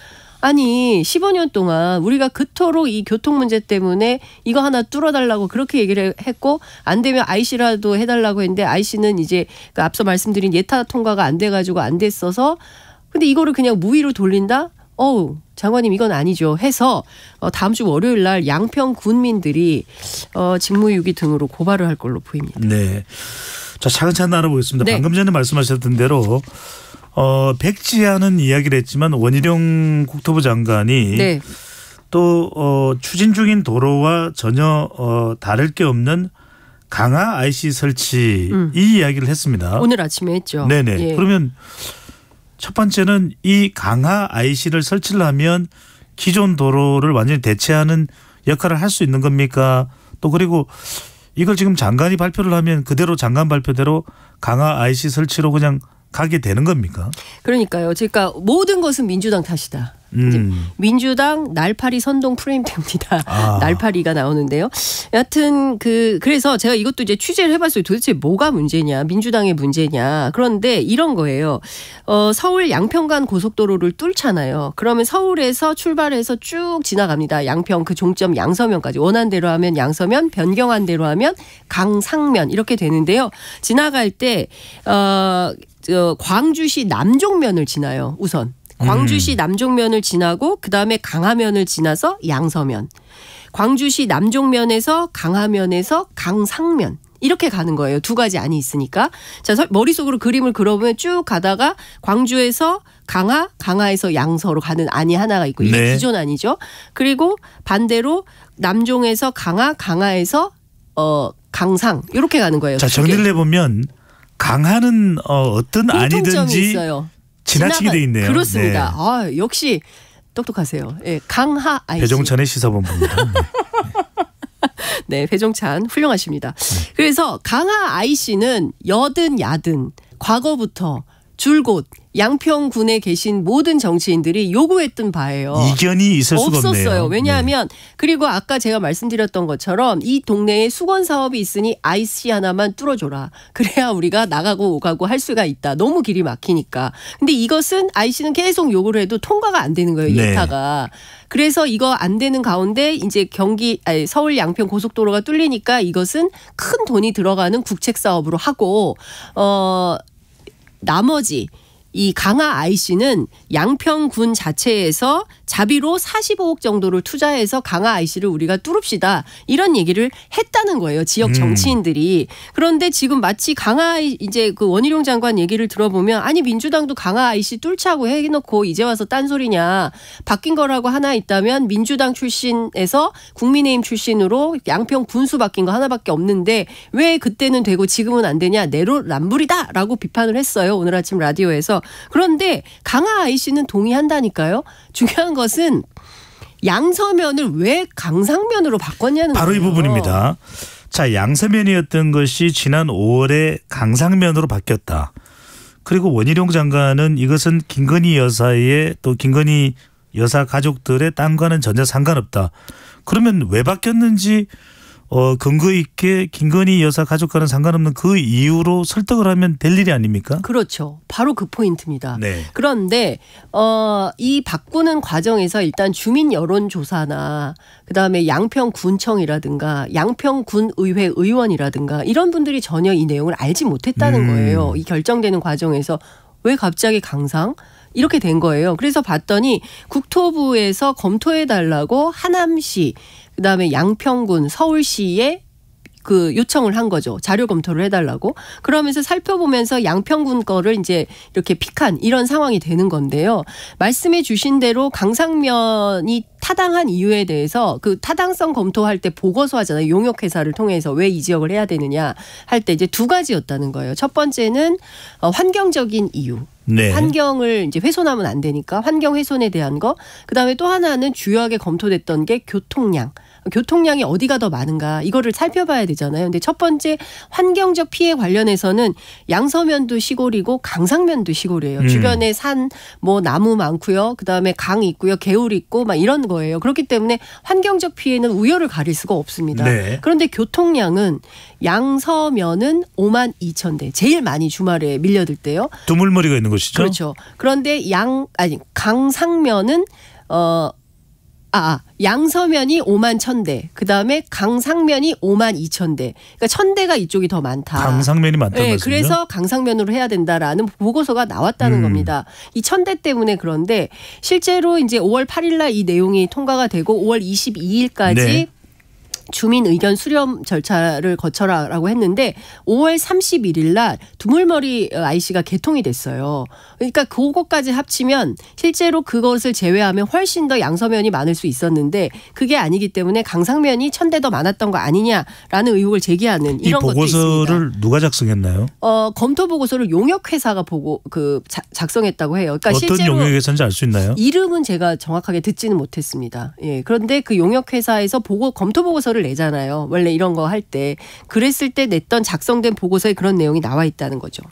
아니 15년 동안 우리가 그토록 이 교통 문제 때문에 이거 하나 뚫어달라고 그렇게 얘기를 했고 안 되면 IC라도 해달라고 했는데 IC는 이제 그 앞서 말씀드린 예타 통과가 안 돼가지고 안 됐어서 근데 이거를 그냥 무위로 돌린다? 장관님 이건 아니죠 해서 다음 주 월요일 날 양평 군민들이 직무유기 등으로 고발을 할 걸로 보입니다. 네. 자, 차근차근 알아보겠습니다. 네. 방금 전에 말씀하셨던 대로 백지화는 이야기를 했지만 원희룡 국토부 장관이 네. 또 추진 중인 도로와 전혀 다를 게 없는 강화 IC 설치 이 이야기를 했습니다. 오늘 아침에 했죠. 네네. 예. 그러면 첫 번째는 이 강화 IC를 설치를 하면 기존 도로를 완전히 대체하는 역할을 할 수 있는 겁니까? 또 그리고 이걸 지금 장관이 발표를 하면 그대로 장관 발표대로 강화 IC 설치로 그냥 가게 되는 겁니까? 그러니까요. 그러니까 모든 것은 민주당 탓이다. 민주당 날파리 선동 프레임됩니다. 날파리가 나오는데요. 여하튼 그래서 제가 이것도 이제 취재를 해봤어요. 도대체 뭐가 문제냐, 민주당의 문제냐. 그런데 이런 거예요. 서울 양평간 고속도로를 뚫잖아요. 그러면 서울에서 출발해서 쭉 지나갑니다. 양평 그 종점 양서면까지. 원한 대로 하면 양서면, 변경한 대로 하면 강상면 이렇게 되는데요. 지나갈 때 광주시 남종면을 지나요. 우선 광주시 남종면을 지나고 그다음에 강하면을 지나서 양서면, 광주시 남종면에서 강하면에서 강상면 이렇게 가는 거예요. 두 가지 안이 있으니까. 자, 머릿속으로 그림을 그려보면 쭉 가다가 광주에서 강하에서 양서로 가는 안이 하나가 있고 이게 네. 기존 안이죠. 그리고 반대로 남종에서 강하에서 강상 이렇게 가는 거예요. 자, 정리를 해보면 강하는 어떤 안이든지 있어요. 지나치게 돼 있네요. 그렇습니다. 네. 역시 똑똑하세요. 네, 강하 IC. 배종찬의 시사본부입니다. 네, 배종찬 훌륭하십니다. 그래서 강하 IC는 여든 야든 과거부터 줄곧 양평군에 계신 모든 정치인들이 요구했던 바예요. 이견이 있을 수가 없네요. 없었어요. 왜냐하면 그리고 아까 제가 말씀드렸던 것처럼 이 동네에 수건 사업이 있으니 IC 하나만 뚫어줘라. 그래야 우리가 나가고 오가고 할 수가 있다. 너무 길이 막히니까. 근데 이것은 IC는 계속 요구를 해도 통과가 안 되는 거예요. 예타가. 그래서 이거 안 되는 가운데 이제 서울 양평 고속도로가 뚫리니까 이것은 큰 돈이 들어가는 국책 사업으로 하고 나머지 이 강하 IC는 양평군 자체에서 자비로 45억 정도를 투자해서 강하 IC를 우리가 뚫읍시다. 이런 얘기를 했다는 거예요. 지역 정치인들이. 그런데 지금 마치 강하 이제 그 원희룡 장관 얘기를 들어보면 아니 민주당도 강하 IC 뚫자고 해놓고 이제 와서 딴소리냐. 바뀐 거라고 하나 있다면 민주당 출신에서 국민의힘 출신으로 양평 군수 바뀐 거 하나밖에 없는데 왜 그때는 되고 지금은 안 되냐. 내로남불이다라고 비판을 했어요. 오늘 아침 라디오에서. 그런데 강하 IC는 동의한다니까요. 중요한 것은 양서면을 왜 강상면으로 바꿨냐는 바로 거예요. 이 부분입니다. 자, 양서면이었던 것이 지난 5월에 강상면으로 바뀌었다. 그리고 원희룡 장관은 이것은 김건희 여사의 또 김건희 여사 가족들의 땅과는 전혀 상관없다. 그러면 왜 바뀌었는지 근거 있게 김건희 여사 가족과는 상관없는 그 이유로 설득을 하면 될 일이 아닙니까? 그렇죠. 바로 그 포인트입니다. 네. 그런데 이 바꾸는 과정에서 일단 주민 여론조사나 그다음에 양평군청이라든가 양평군의회 의원이라든가 이런 분들이 전혀 이 내용을 알지 못했다는 거예요. 이 결정되는 과정에서 왜 갑자기 강상? 이렇게 된 거예요. 그래서 봤더니 국토부에서 검토해달라고 하남시 그다음에 양평군 서울시에 그 요청을 한 거죠. 자료 검토를 해달라고. 그러면서 살펴보면서 양평군 거를 이제 이렇게 픽한 이런 상황이 되는 건데요. 말씀해 주신 대로 강상면이 타당한 이유에 대해서 그 타당성 검토할 때 보고서 하잖아요. 용역회사를 통해서 왜 이 지역을 해야 되느냐 할 때 이제 두 가지였다는 거예요. 첫 번째는 환경적인 이유. 네. 환경을 이제 훼손하면 안 되니까 환경 훼손에 대한 거. 그다음에 또 하나는 주요하게 검토됐던 게 교통량. 교통량이 어디가 더 많은가 이거를 살펴봐야 되잖아요. 근데 첫 번째 환경적 피해 관련해서는 양서면도 시골이고 강상면도 시골이에요. 주변에 산, 뭐 나무 많고요. 그다음에 강 있고요. 개울 있고 막 이런 거예요. 그렇기 때문에 환경적 피해는 우열을 가릴 수가 없습니다. 네. 그런데 교통량은 양서면은 5만 2천 대. 제일 많이 주말에 밀려들 때요. 두물머리가 있는 것이죠. 그렇죠. 그런데 강상면은 양서면이 5만 1,000대. 그다음에 강상면이 5만 2,000대. 그러니까 1,000대가 이쪽이 더 많다. 강상면이 많다는 네, 말씀이죠? 그래서 강상면으로 해야 된다라는 보고서가 나왔다는 겁니다. 이 1,000대 때문에 그런데 실제로 이제 5월 8일 날 이 내용이 통과가 되고 5월 22일까지 네. 주민 의견 수렴 절차를 거쳐라라고 했는데 5월 31일 날 두물머리 IC가 개통이 됐어요. 그러니까 그것까지 합치면 실제로 그것을 제외하면 훨씬 더 양서면이 많을 수 있었는데 그게 아니기 때문에 강상면이 1,000대 더 많았던 거 아니냐라는 의혹을 제기하는 이런 것도 있습니다. 이 보고서를 누가 작성했나요? 검토 보고서를 용역회사가 작성했다고 해요. 그러니까 어떤 실제로 용역회사인지 알 수 있나요? 이름은 제가 정확하게 듣지는 못했습니다. 예, 그런데 그 용역회사에서 검토 보고서를 내잖아요. 원래 이런 거 할 때. 그랬을 때 냈던 작성된 보고서에 그런 내용이 나와 있다는 거죠.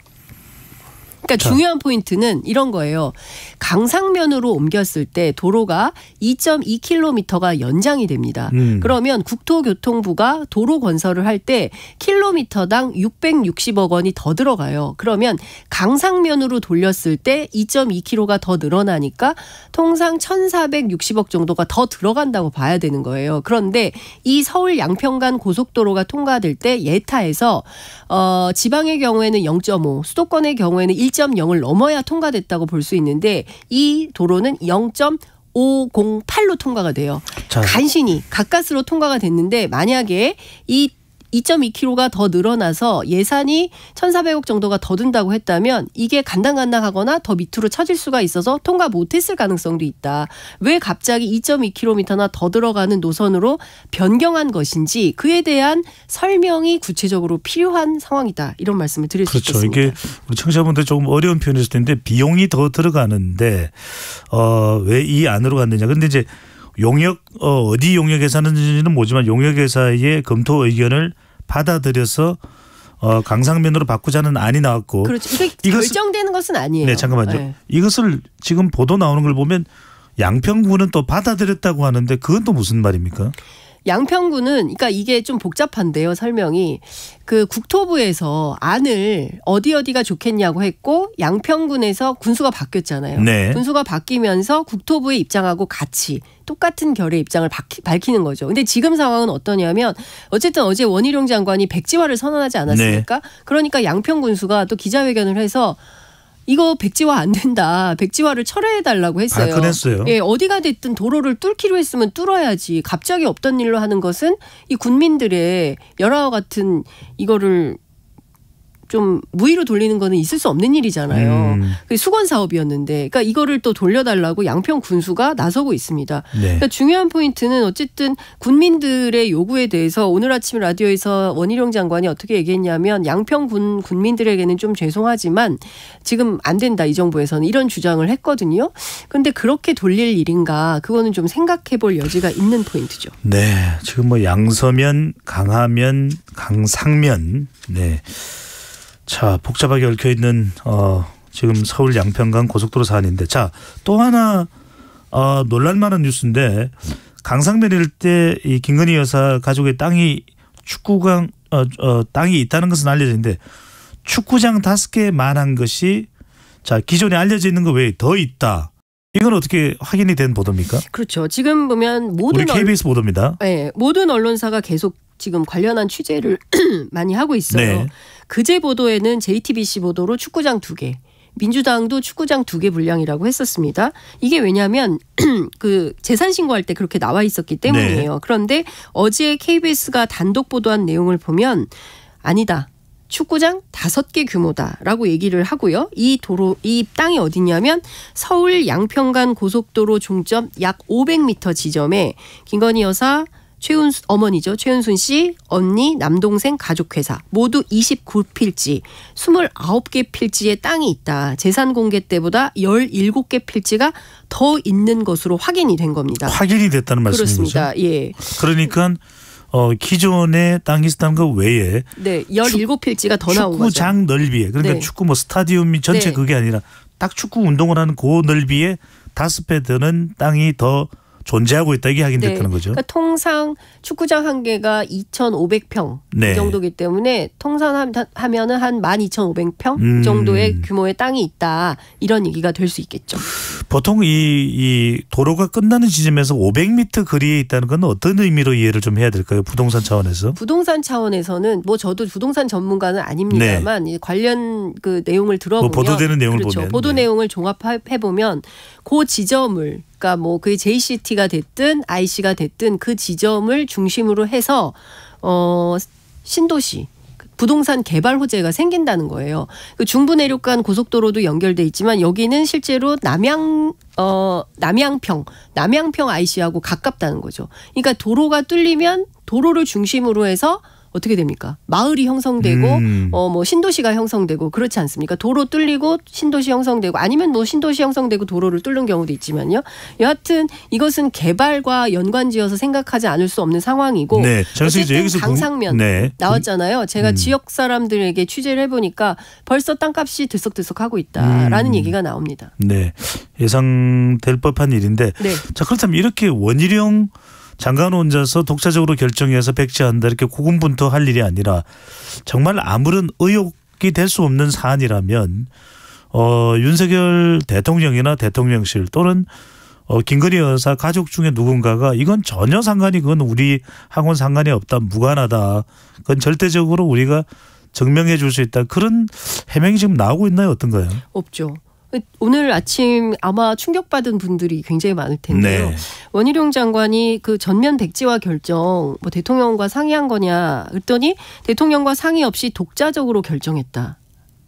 그러니까 중요한 포인트는 이런 거예요. 강상면으로 옮겼을 때 도로가 2.2km가 연장이 됩니다. 그러면 국토교통부가 도로 건설을 할 때 킬로미터당 660억 원이 더 들어가요. 그러면 강상면으로 돌렸을 때 2.2km가 더 늘어나니까 통상 1,460억 정도가 더 들어간다고 봐야 되는 거예요. 그런데 이 서울 양평간 고속도로가 통과될 때 예타에서 지방의 경우에는 0.5, 수도권의 경우에는 1.0을 넘어야 통과됐다고 볼 수 있는데 이 도로는 0.508로 통과가 돼요. 간신히 가까스로 통과가 됐는데 만약에 이 2.2km가 더 늘어나서 예산이 1,400억 정도가 더 든다고 했다면 이게 간당간당하거나 더 밑으로 처질 수가 있어서 통과 못했을 가능성도 있다. 왜 갑자기 2.2km나 더 들어가는 노선으로 변경한 것인지 그에 대한 설명이 구체적으로 필요한 상황이다. 이런 말씀을 드릴 수 있겠습니다. 이게 우리 청취자분들 조금 어려운 표현이실 텐데 비용이 더 들어가는데 왜 이 안으로 갔느냐. 그런데 이제 용역 어디 용역회사 하는지는 모르지만 용역회사의 검토 의견을 받아들여서 강상면으로 바꾸자는 안이 나왔고. 그렇죠. 이게 결정되는 것은 아니에요. 네, 잠깐만요. 네. 이것을 지금 보도 나오는 걸 보면 양평구는 또 받아들였다고 하는데 그건 또 무슨 말입니까? 양평구는 그러니까 이게 좀 복잡한데요. 설명이 그 국토부에서 안을 어디가 좋겠냐고 했고 양평군에서 군수가 바뀌었잖아요. 네. 군수가 바뀌면서 국토부의 입장하고 같이 똑같은 결의 입장을 밝히는 거죠. 근데 지금 상황은 어떠냐면 어쨌든 어제 원희룡 장관이 백지화를 선언하지 않았습니까? 네. 그러니까 양평군수가 또 기자회견을 해서 이거 백지화 안 된다. 백지화를 철회해달라고 했어요. 발끈했어요. 예, 어디가 됐든 도로를 뚫기로 했으면 뚫어야지. 갑자기 없던 일로 하는 것은 이 군민들의 열화와 같은 이거를 좀 무의로 돌리는 거는 있을 수 없는 일이잖아요. 수건 사업이었는데, 그러니까 이거를 또 돌려달라고 양평 군수가 나서고 있습니다. 네. 그러니까 중요한 포인트는 어쨌든 군민들의 요구에 대해서 오늘 아침 라디오에서 원희룡 장관이 어떻게 얘기했냐면 양평 군민들에게는 좀 죄송하지만 지금 안 된다 이 정부에서는 이런 주장을 했거든요. 그런데 그렇게 돌릴 일인가 그거는 좀 생각해볼 여지가 있는 포인트죠. 네, 지금 뭐 양서면, 강하면, 강상면, 네. 자, 복잡하게 얽혀있는 지금 서울 양평간 고속도로 사안인데 자, 또 하나 놀랄만한 뉴스인데 강상면일 때 이 김건희 여사 가족의 땅이 축구장 땅이 있다는 것은 알려져 있는데 축구장 5개만한 것이 자 기존에 알려져 있는 것 외에 더 있다. 이건 어떻게 확인이 된 보도입니까? 그렇죠. 지금 보면 모든 우리 KBS 보도입니다. 네, 모든 언론사가 계속 지금 관련한 취재를 많이 하고 있어요. 네. 그제 보도에는 JTBC 보도로 축구장 2개, 민주당도 축구장 2개 분량이라고 했었습니다. 이게 왜냐하면 그 재산 신고할 때 그렇게 나와 있었기 때문이에요. 네. 그런데 어제 KBS가 단독 보도한 내용을 보면 아니다. 축구장 5개 규모다라고 얘기를 하고요. 이 땅이 어디냐면 서울 양평간 고속도로 종점 약 500m 지점에 김건희 여사 어머니죠. 최은순 씨, 언니, 남동생, 가족회사 모두 29필지, 29개 필지의 땅이 있다. 재산 공개 때보다 17개 필지가 더 있는 것으로 확인이 된 겁니다. 확인이 됐다는 말씀인 그렇습니다. 거죠? 예. 그러니까 기존에 땅이 있었다는 것 외에 네, 17필지가 더 나온 거죠. 축구장 넓이에 그러니까 네. 축구 뭐 스타디움이 전체 네. 그게 아니라 딱 축구 운동을 하는 그 넓이에 5배 드는 땅이 더 존재하고 있다 이게 확인됐다는 네. 거죠. 그러니까 통상 축구장 한 개가 2,500평 네. 정도이기 때문에 통산하면은 한 12,500평 정도의 규모의 땅이 있다. 이런 얘기가 될 수 있겠죠. 보통 이 도로가 끝나는 지점에서 500m 거리에 있다는 건 어떤 의미로 이해를 좀 해야 될까요? 부동산 차원에서? 부동산 차원에서는 뭐 저도 부동산 전문가는 아닙니다만 네. 관련 그 내용을 들어보면 뭐 보도되는 내용을 그렇죠. 보면 보도 네. 내용을 종합해 보면 그 지점을 그러니까 뭐 그게 JCT가 됐든 IC가 됐든 그 지점을 중심으로 해서 신도시 부동산 개발 호재가 생긴다는 거예요. 그 중부 내륙간 고속도로도 연결돼 있지만 여기는 실제로 남양평 IC하고 가깝다는 거죠. 그러니까 도로가 뚫리면 도로를 중심으로 해서 어떻게 됩니까? 마을이 형성되고 뭐 신도시가 형성되고 그렇지 않습니까? 도로 뚫리고 신도시 형성되고 아니면 뭐 신도시 형성되고 도로를 뚫는 경우도 있지만요. 여하튼 이것은 개발과 연관지어서 생각하지 않을 수 없는 상황이고 네. 어쨌든 여기서 강상면 네. 나왔잖아요. 제가 지역 사람들에게 취재를 해보니까 벌써 땅값이 들썩들썩하고 있다라는 얘기가 나옵니다. 네. 예상될 법한 일인데 네. 자 그렇다면 이렇게 원희룡 장관 혼자서 독자적으로 결정해서 백지한다 이렇게 고군분투할 일이 아니라 정말 아무런 의혹이 될 수 없는 사안이라면 윤석열 대통령이나 대통령실 또는 김건희 여사 가족 중에 누군가가 이건 전혀 상관이 그건 우리하고는 상관이 없다 무관하다 그건 절대적으로 우리가 증명해 줄 수 있다 그런 해명이 지금 나오고 있나요 어떤가요? 없죠. 오늘 아침 아마 충격받은 분들이 굉장히 많을 텐데요. 네. 원희룡 장관이 그 전면 백지화 결정 뭐 대통령과 상의한 거냐 그랬더니 대통령과 상의 없이 독자적으로 결정했다.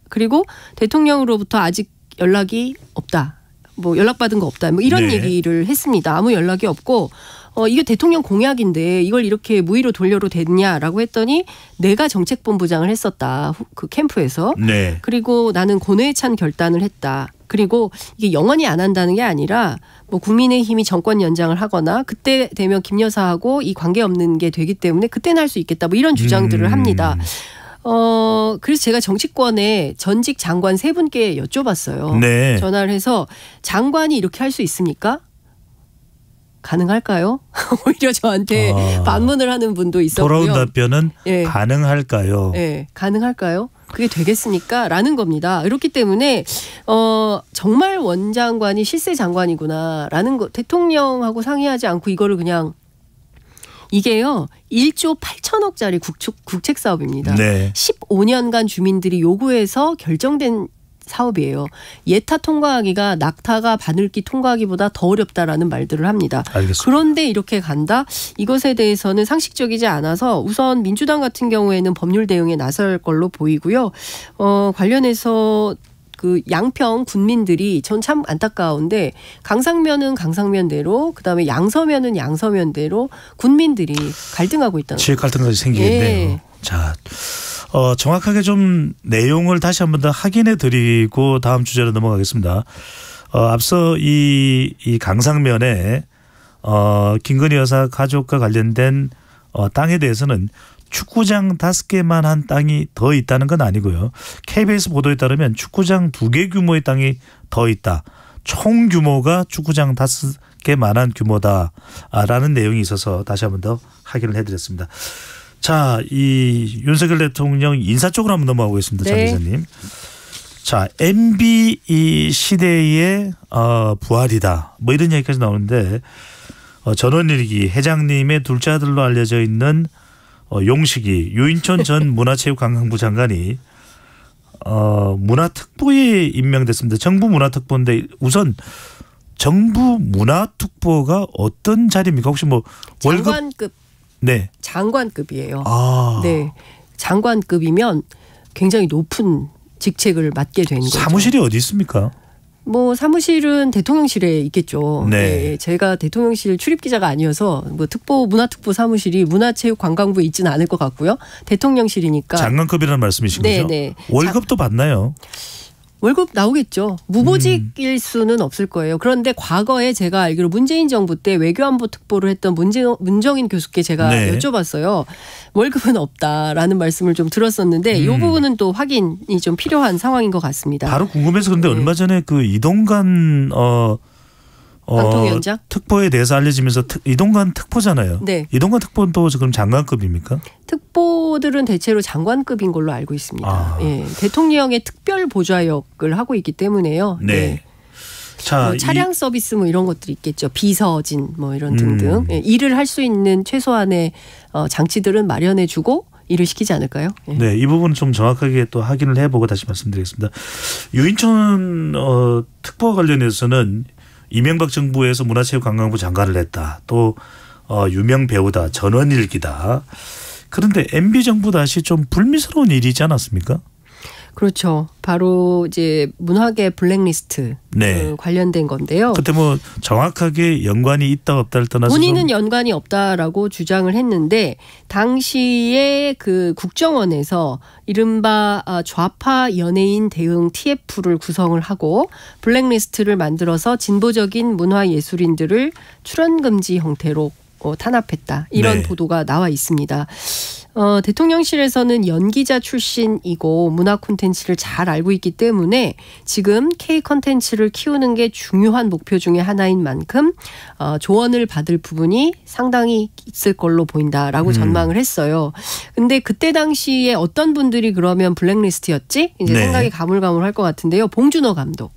그리고 대통령으로부터 아직 연락이 없다. 뭐 연락받은 거 없다. 뭐 이런 네. 얘기를 했습니다. 아무 연락이 없고 이게 대통령 공약인데 이걸 이렇게 무의로 돌려도 되냐라고 했더니 내가 정책본부장을 했었다. 그 캠프에서. 네. 그리고 나는 고뇌에 찬 결단을 했다. 그리고 이게 영원히 안 한다는 게 아니라 뭐 국민의힘이 정권 연장을 하거나 그때 되면 김 여사하고 이 관계 없는 게 되기 때문에 그때는 할 수 있겠다. 뭐 이런 주장들을 합니다. 그래서 제가 정치권에 전직 장관 3분께 여쭤봤어요. 네. 전화를 해서 장관이 이렇게 할 수 있습니까? 가능할까요? 오히려 저한테 반문을 하는 분도 있었고요. 돌아온 답변은 예. 가능할까요? 네, 가능할까요? 그게 되겠습니까? 라는 겁니다. 그렇기 때문에 정말 원장관이 실세 장관이구나라는 거 대통령하고 상의하지 않고 이거를 그냥 이게요. 1조 8천억짜리 국책 사업입니다. 네. 15년간 주민들이 요구해서 결정된 사업이에요. 예타 통과하기가 낙타가 바늘기 통과하기보다 더 어렵다라는 말들을 합니다. 알겠습니다. 그런데 이렇게 간다? 이것에 대해서는 상식적이지 않아서 우선 민주당 같은 경우에는 법률 대응에 나설 걸로 보이고요. 관련해서 그 양평 군민들이 전 참 안타까운데 강상면은 강상면대로 그다음에 양서면은 양서면대로 군민들이 갈등하고 있다는 지역 갈등까지 생기겠네요. 예. 자, 정확하게 좀 내용을 다시 한 번 더 확인해 드리고 다음 주제로 넘어가겠습니다. 앞서 이 강상면에 김건희 여사 가족과 관련된 땅에 대해서는 축구장 5개만 한 땅이 더 있다는 건 아니고요. KBS 보도에 따르면 축구장 2개 규모의 땅이 더 있다. 총 규모가 축구장 5개만한 규모다라는 내용이 있어서 다시 한 번 더 확인을 해드렸습니다. 자, 이 윤석열 대통령 인사 쪽으로 한번 넘어가겠습니다. 장 기자님. 자, MB 이 시대의 부활이다. 뭐 이런 얘기까지 나오는데 전원일기 회장님의 둘째 아들로 알려져 있는 용식이 유인촌 전 문화체육관광부 장관이 문화특보에 임명됐습니다. 정부 문화특보인데 우선 정부 문화특보가 어떤 자리입니까? 혹시 뭐 월급? 장관급. 네. 장관급이에요. 네. 장관급이면 굉장히 높은 직책을 맡게 된 거죠. 사무실이 어디 있습니까? 뭐 사무실은 대통령실에 있겠죠. 네. 네. 제가 대통령실 출입 기자가 아니어서 뭐 문화특보 사무실이 문화체육관광부에 있지는 않을 것 같고요. 대통령실이니까. 장관급이라는 말씀이신 네, 거죠? 네. 월급도 받나요? 월급 나오겠죠. 무보직일 수는 없을 거예요. 그런데 과거에 제가 알기로 문재인 정부 때 외교안보 특보를 했던 문정인 교수께 제가 여쭤봤어요. 월급은 없다라는 말씀을 좀 들었었는데 이 부분은 또 확인이 좀 필요한 상황인 것 같습니다. 바로 궁금해서 그런데 얼마 전에 그 이동관 방통위원장 특보에 대해서 알려지면서 이동관 특보잖아요. 네. 이동관 특보는 또 그럼 장관급입니까? 특보들은 대체로 장관급인 걸로 알고 있습니다. 예. 대통령의 특별 보좌역을 하고 있기 때문에요. 네. 네. 자, 뭐 차량 서비스 뭐 이런 것들이 있겠죠. 비서진 뭐 이런 등등. 예. 일을 할 수 있는 최소한의 장치들은 마련해주고 일을 시키지 않을까요? 예. 네, 이 부분은 좀 정확하게 또 확인을 해보고 다시 말씀드리겠습니다. 유인촌 특보와 관련해서는 이명박 정부에서 문화체육관광부 장관을 했다. 또 유명 배우다. 전원일기다. 그런데 MB 정부 다시 좀 불미스러운 일이지 않았습니까? 그렇죠. 바로 이제 문화계 블랙리스트 네. 관련된 건데요. 그때 뭐 정확하게 연관이 있다 없다를 떠나서 본인은 연관이 없다라고 주장을 했는데 당시에 그 국정원에서 이른바 좌파 연예인 대응 TF를 구성을 하고 블랙리스트를 만들어서 진보적인 문화예술인들을 출연 금지 형태로 탄압했다. 이런 네. 보도가 나와 있습니다. 대통령실에서는 연기자 출신이고 문화 콘텐츠를 잘 알고 있기 때문에 지금 K 콘텐츠를 키우는 게 중요한 목표 중에 하나인 만큼 조언을 받을 부분이 상당히 있을 걸로 보인다라고 전망을 했어요. 근데 그때 당시에 어떤 분들이 그러면 블랙리스트였지? 이제 네. 생각이 가물가물할 것 같은데요. 봉준호 감독.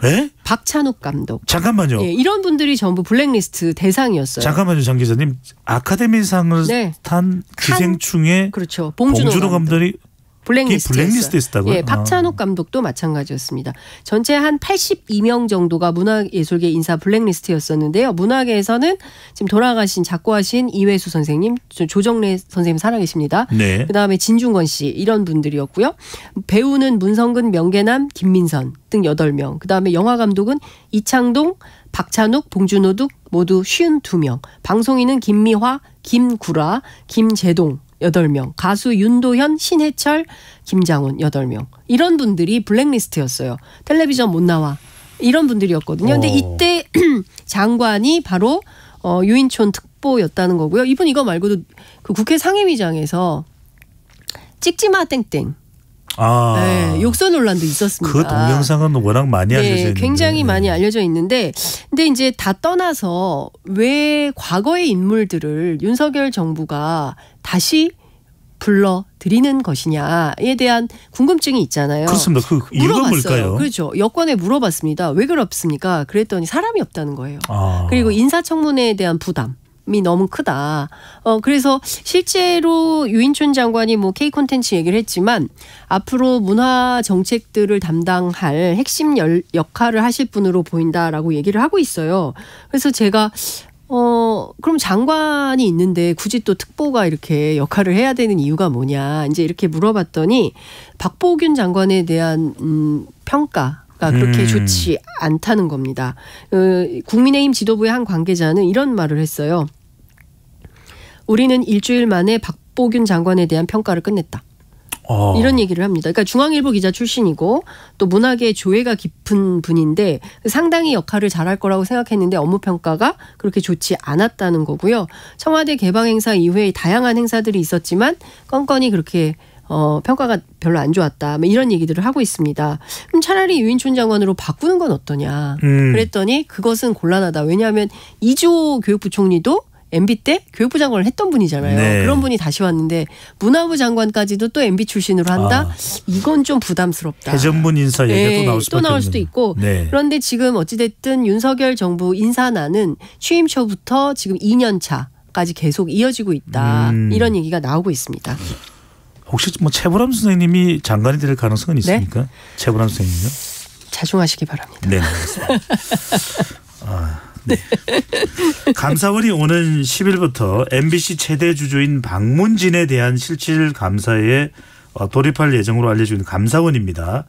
네? 박찬욱 감독. 잠깐만요. 예, 이런 분들이 전부 블랙리스트 대상이었어요. 잠깐만요, 장 기자님. 아카데미상을 네. 탄 기생충에 그렇죠. 봉준호 감독이 블랙리스트에 있었다고요? 예, 박찬욱 감독도 마찬가지였습니다. 전체 한 82명 정도가 문화예술계 인사 블랙리스트였었는데요. 문화계에서는 지금 돌아가신 작고하신 이회수 선생님, 조정래 선생님 살아계십니다. 네. 그다음에 진중권 씨 이런 분들이었고요. 배우는 문성근, 명계남, 김민선 등 8명. 그다음에 영화 감독은 이창동, 박찬욱, 봉준호 등 모두 52명. 방송인은 김미화, 김구라, 김재동 8명, 가수 윤도현, 신해철, 김장훈 8명. 이런 분들이 블랙리스트였어요. 텔레비전 못 나와. 이런 분들이었거든요. 근데 이때 장관이 바로 유인촌 특보였다는 거고요. 이분 이거 말고도 그 국회 상임위장에서 찍지마 땡땡. 네, 욕설 논란도 있었습니다. 그 동영상은 워낙 많이 알려져 있는데. 굉장히 많이 알려져 있는데 근데 이제 다 떠나서 왜 과거의 인물들을 윤석열 정부가 다시 불러들이는 것이냐에 대한 궁금증이 있잖아요. 그렇습니다. 그 이유가 뭘까요? 그렇죠. 여권에 물어봤습니다. 왜 그렇습니까? 그랬더니 사람이 없다는 거예요. 그리고 인사청문회에 대한 부담. 이 너무 크다. 그래서 실제로 유인촌 장관이 뭐 K 콘텐츠 얘기를 했지만 앞으로 문화 정책들을 담당할 핵심 역할을 하실 분으로 보인다라고 얘기를 하고 있어요. 그래서 제가 그럼 장관이 있는데 굳이 또 특보가 이렇게 역할을 해야 되는 이유가 뭐냐 이제 이렇게 물어봤더니 박보균 장관에 대한 평가가 그렇게 좋지 않다는 겁니다. 국민의힘 지도부의 한 관계자는 이런 말을 했어요. 우리는 일주일 만에 박보균 장관에 대한 평가를 끝냈다. 이런 얘기를 합니다. 그러니까 중앙일보 기자 출신이고 또 문화계 조예가 깊은 분인데 상당히 역할을 잘할 거라고 생각했는데 업무 평가가 그렇게 좋지 않았다는 거고요. 청와대 개방 행사 이후에 다양한 행사들이 있었지만 건건이 그렇게 평가가 별로 안 좋았다. 이런 얘기들을 하고 있습니다. 그럼 차라리 유인촌 장관으로 바꾸는 건 어떠냐. 그랬더니 그것은 곤란하다. 왜냐하면 이주호 교육부 총리도 MB 때 교육부 장관을 했던 분이잖아요. 네. 그런 분이 다시 왔는데 문화부 장관까지도 또 MB 출신으로 한다? 이건 좀 부담스럽다. 해전문 인사 얘기가 또 나올 수도 있고. 네. 그런데 지금 어찌됐든 윤석열 정부 인사난은 취임 초부터 지금 2년 차까지 계속 이어지고 있다. 이런 얘기가 나오고 있습니다. 혹시 뭐 최보람 선생님이 장관이 될 가능성은 있습니까? 네? 최보람 선생님요? 자중하시기 바랍니다. 네, 알겠습니다. 네. 감사원이 오는 10일부터 MBC 최대 주주인 박문진에 대한 실질 감사에 돌입할 예정으로 알려져 있는 감사원입니다.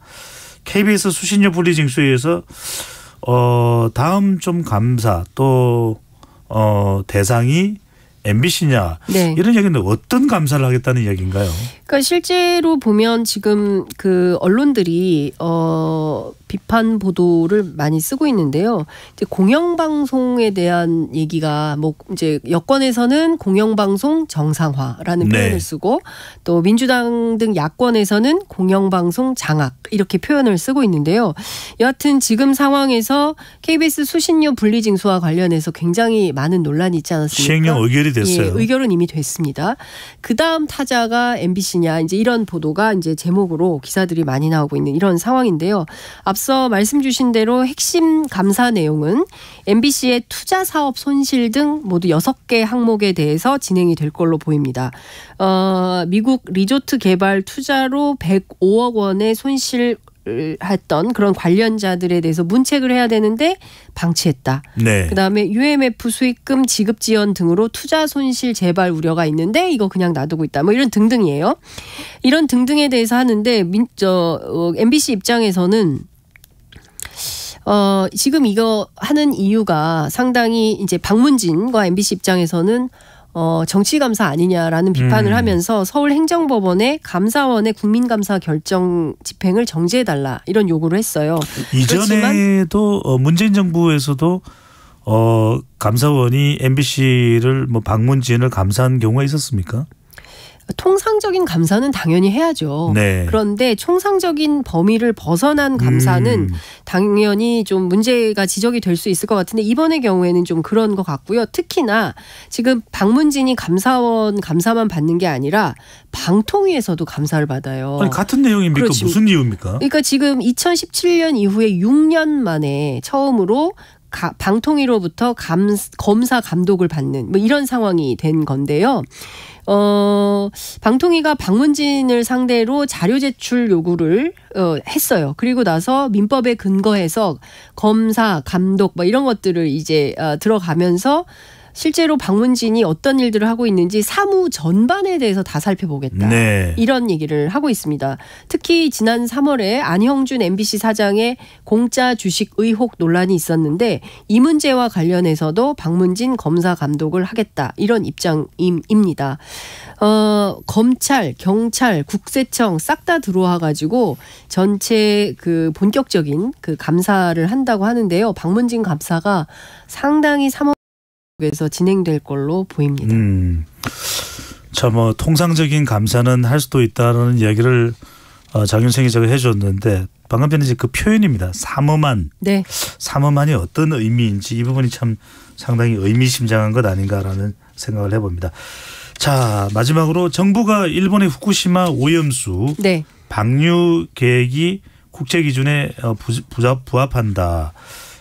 KBS 수신료 분리징수에 의해서 다음 좀 감사 또 대상이 MBC냐 네. 이런 얘기는 어떤 감사를 하겠다는 이야기인가요? 그러니까 실제로 보면 지금 그 언론들이 비판 보도를 많이 쓰고 있는데요. 이제 공영방송에 대한 얘기가 뭐 이제 여권에서는 공영방송 정상화라는 네. 표현을 쓰고 또 민주당 등 야권에서는 공영방송 장악 이렇게 표현을 쓰고 있는데요. 여하튼 지금 상황에서 KBS 수신료 분리징수와 관련해서 굉장히 많은 논란이 있지 않았습니까? 시행령 의결이 됐어요. 예, 의결은 이미 됐습니다. 그 다음 타자가 MBC냐 이제 이런 보도가 이제 제목으로 기사들이 많이 나오고 있는 이런 상황인데요. 앞서 말씀 주신 대로 핵심 감사 내용은 MBC의 투자 사업 손실 등 모두 6개 항목에 대해서 진행이 될 걸로 보입니다. 미국 리조트 개발 투자로 105억 원의 손실 했던 그런 관련자들에 대해서 문책을 해야 되는데 방치했다. 네. 그다음에 UMF 수익금 지급 지연 등으로 투자 손실 재발 우려가 있는데 이거 그냥 놔두고 있다. 뭐 이런 등등이에요. 이런 등등에 대해서 하는데 MBC 입장에서는 지금 이거 하는 이유가 상당히 이제 박문진과 MBC 입장에서는 정치감사 아니냐라는 비판을 하면서 서울행정법원에 감사원의 국민감사 결정 집행을 정지해달라 이런 요구를 했어요. 이전에도 문재인 정부에서도 감사원이 MBC를 뭐 박문진을 감사한 경우가 있었습니까? 통상적인 감사는 당연히 해야죠. 네. 그런데 총상적인 범위를 벗어난 감사는 당연히 좀 문제가 지적이 될 수 있을 것 같은데 이번의 경우에는 좀 그런 것 같고요. 특히나 지금 박문진이 감사원 감사만 받는 게 아니라 방통위에서도 감사를 받아요. 아니, 같은 내용입니까? 그렇지. 무슨 이유입니까? 그러니까 지금 2017년 이후에 6년 만에 처음으로 방통위로부터 검사 감독을 받는 뭐 이런 상황이 된 건데요. 방통위가 박문진을 상대로 자료 제출 요구를 했어요. 그리고 나서 민법에 근거해서 검사, 감독 뭐 이런 것들을 이제 들어가면서 실제로 박문진이 어떤 일들을 하고 있는지 사무 전반에 대해서 다 살펴보겠다. 네. 이런 얘기를 하고 있습니다. 특히 지난 3월에 안형준 MBC 사장의 공짜 주식 의혹 논란이 있었는데 이 문제와 관련해서도 박문진 검사 감독을 하겠다. 이런 입장입니다. 검찰, 경찰, 국세청 싹 다 들어와 가지고 전체 그 본격적인 그 감사를 한다고 하는데요. 박문진 감사가 상당히 3월에서 진행될 걸로 보입니다. 자, 뭐 통상적인 감사는 할 수도 있다는 이야기를 장윤생 기자가 해줬는데 방금 전에 이제 그 표현입니다. 삼엄한. 네. 삼엄한이 어떤 의미인지 이 부분이 참 상당히 의미심장한 것 아닌가라는 생각을 해봅니다. 자, 마지막으로 정부가 일본의 후쿠시마 오염수 네. 방류 계획이 국제 기준에 부합한다.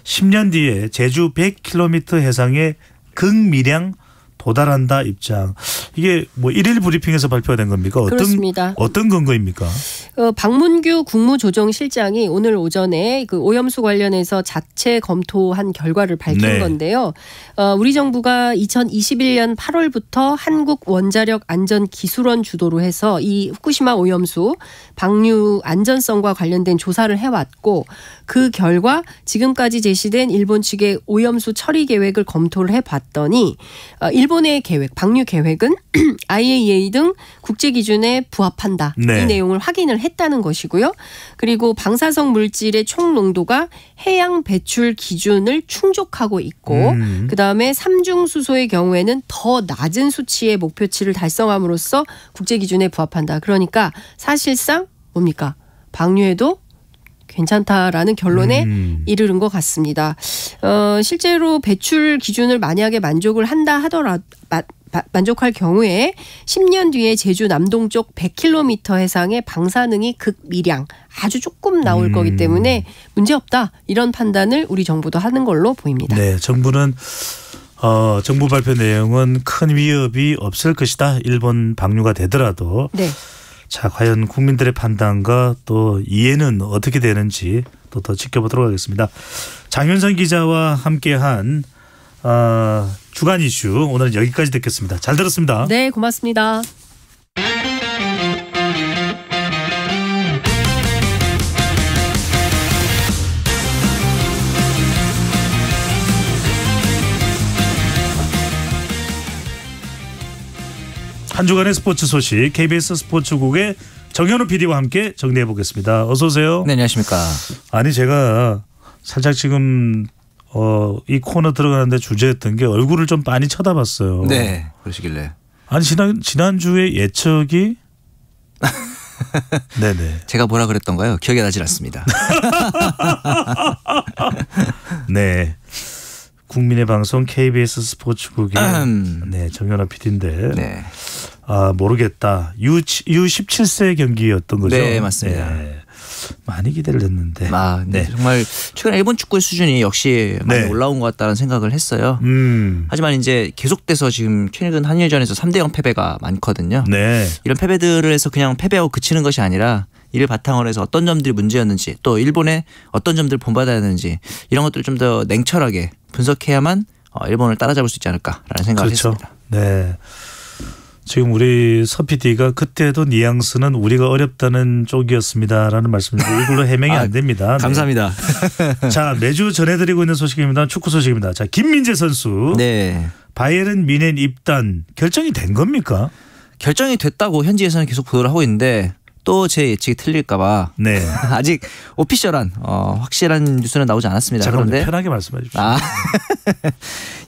10년 뒤에 제주 100km 해상에 극미량 도달한다 입장. 이게 뭐 1일 브리핑에서 발표가 된 겁니까? 그렇습니다. 어떤 근거입니까? 박문규 국무조정실장이 오늘 오전에 그 오염수 관련해서 자체 검토한 결과를 밝힌 네. 건데요. 우리 정부가 2021년 8월부터 한국원자력안전기술원 주도로 해서 이 후쿠시마 오염수 방류 안전성과 관련된 조사를 해왔고 그 결과 지금까지 제시된 일본 측의 오염수 처리 계획을 검토를 해봤더니 일본의 계획, 방류 계획은 IAEA 등 국제 기준에 부합한다. 네. 이 내용을 확인을 했다는 것이고요. 그리고 방사성 물질의 총 농도가 해양 배출 기준을 충족하고 있고 그다음에 삼중수소의 경우에는 더 낮은 수치의 목표치를 달성함으로써 국제 기준에 부합한다. 그러니까 사실상 뭡니까? 방류에도 괜찮다라는 결론에 이르는 것 같습니다. 실제로 배출 기준을 만약에 만족을 한다 하더라도 만족할 경우에 10년 뒤에 제주 남동쪽 100km 해상의 방사능이 극미량 아주 조금 나올 거기 때문에 문제없다. 이런 판단을 우리 정부도 하는 걸로 보입니다. 네, 정부는 정부 발표 내용은 큰 위협이 없을 것이다. 일본 방류가 되더라도. 네. 자, 과연 국민들의 판단과 또 이해는 어떻게 되는지 또 더 지켜보도록 하겠습니다. 장윤선 기자와 함께한 주간 이슈 오늘은 여기까지 듣겠습니다. 잘 들었습니다. 네, 고맙습니다. 한 주간의 스포츠 소식 KBS 스포츠국의 정현우 PD와 함께 정리해 보겠습니다. 어서 오세요. 네, 안녕하십니까. 아니 제가 살짝 지금 이 코너 들어가는데 주제였던 게 얼굴을 좀 많이 쳐다봤어요. 네, 그러시길래. 아니 지난주에 예측이 네네. 제가 뭐라 그랬던가요? 기억이 나질 않습니다. 네. 국민의 방송 KBS 스포츠국의 네, 정연아 PD인데 네. 모르겠다. U17세 경기였던 거죠? 네, 맞습니다. 네. 많이 기대를 했는데. 네. 정말 최근 일본 축구의 수준이 역시 많이 올라온 것 같다는 생각을 했어요. 하지만 이제 계속돼서 지금 최근 한일전에서 3대0 패배가 많거든요. 네. 이런 패배들을 해서 그냥 패배하고 그치는 것이 아니라 이를 바탕으로 해서 어떤 점들이 문제였는지 또 일본에 어떤 점들을 본받아야 하는지 이런 것들을 좀 더 냉철하게 분석해야만 일본을 따라잡을 수 있지 않을까라는 생각을 그렇죠. 했습니다. 네. 지금 우리 서 PD가 그때도 뉘앙스는 우리가 어렵다는 쪽이었습니다라는 말씀인데 이걸로 해명이 안 됩니다. 감사합니다. 네. 자, 매주 전해드리고 있는 소식입니다. 축구 소식입니다. 자, 김민재 선수. 네. 바이에른 뮌헨 입단 결정이 된 겁니까? 결정이 됐다고 현지에서는 계속 보도를 하고 있는데 또 제 예측이 틀릴까봐 네. 아직 오피셜한 확실한 뉴스는 나오지 않았습니다. 자, 그럼 그런데 편하게 말씀해 주십시오.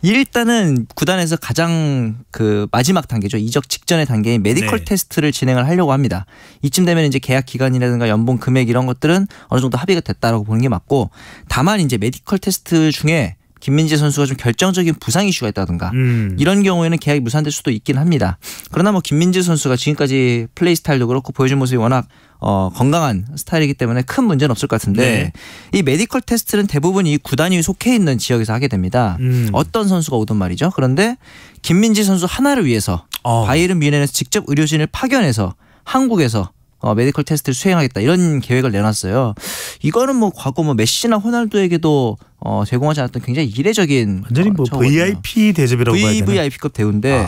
일단은 구단에서 가장 그 마지막 단계죠. 이적 직전의 단계인 메디컬 네. 테스트를 진행을 하려고 합니다. 이쯤 되면 이제 계약 기간이라든가 연봉 금액 이런 것들은 어느 정도 합의가 됐다라고 보는 게 맞고 다만 이제 메디컬 테스트 중에 김민재 선수가 좀 결정적인 부상 이슈가 있다든가 이런 경우에는 계약이 무산될 수도 있긴 합니다. 그러나 뭐 김민재 선수가 지금까지 플레이 스타일도 그렇고 보여준 모습이 워낙 건강한 스타일이기 때문에 큰 문제는 없을 것 같은데 이 메디컬 테스트는 대부분 이 구단이 속해 있는 지역에서 하게 됩니다. 어떤 선수가 오든 말이죠. 그런데 김민재 선수 하나를 위해서 바이에른 뮌헨에서 직접 의료진을 파견해서 한국에서 메디컬 테스트를 수행하겠다 이런 계획을 내놨어요. 이거는 뭐 과거 뭐 메시나 호날두에게도 제공하지 않았던 굉장히 이례적인 완전히 뭐 VIP 대접이라고 봐야 되나? VVIP급 대우인데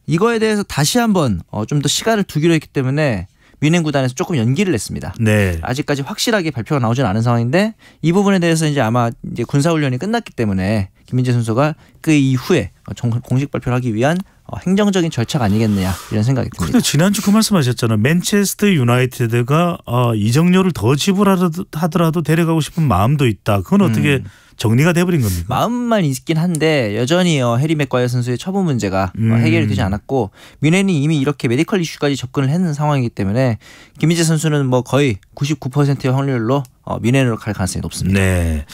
이거에 대해서 다시 한번 좀 더 시간을 두기로 했기 때문에 뮌헨 구단에서 조금 연기를 냈습니다. 네. 아직까지 확실하게 발표가 나오지는 않은 상황인데 이 부분에 대해서 이제 아마 이제 군사훈련이 끝났기 때문에 김민재 선수가 그 이후에 공식 발표를 하기 위한 행정적인 절차가 아니겠느냐 이런 생각이 듭니다. 그런데 지난주 그 말씀하셨잖아요. 맨체스터 유나이티드가 이적료를 더 지불하더라도 데려가고 싶은 마음도 있다. 그건 어떻게 정리가 돼버린 겁니까? 마음만 있긴 한데 여전히 해리 맥과이어 선수의 처분 문제가 해결이 되지 않았고 뮌헨이 이미 이렇게 메디컬 이슈까지 접근을 했는 상황이기 때문에 김민재 선수는 뭐 거의 99%의 확률로 뮌헨으로 갈 가능성이 높습니다. 네.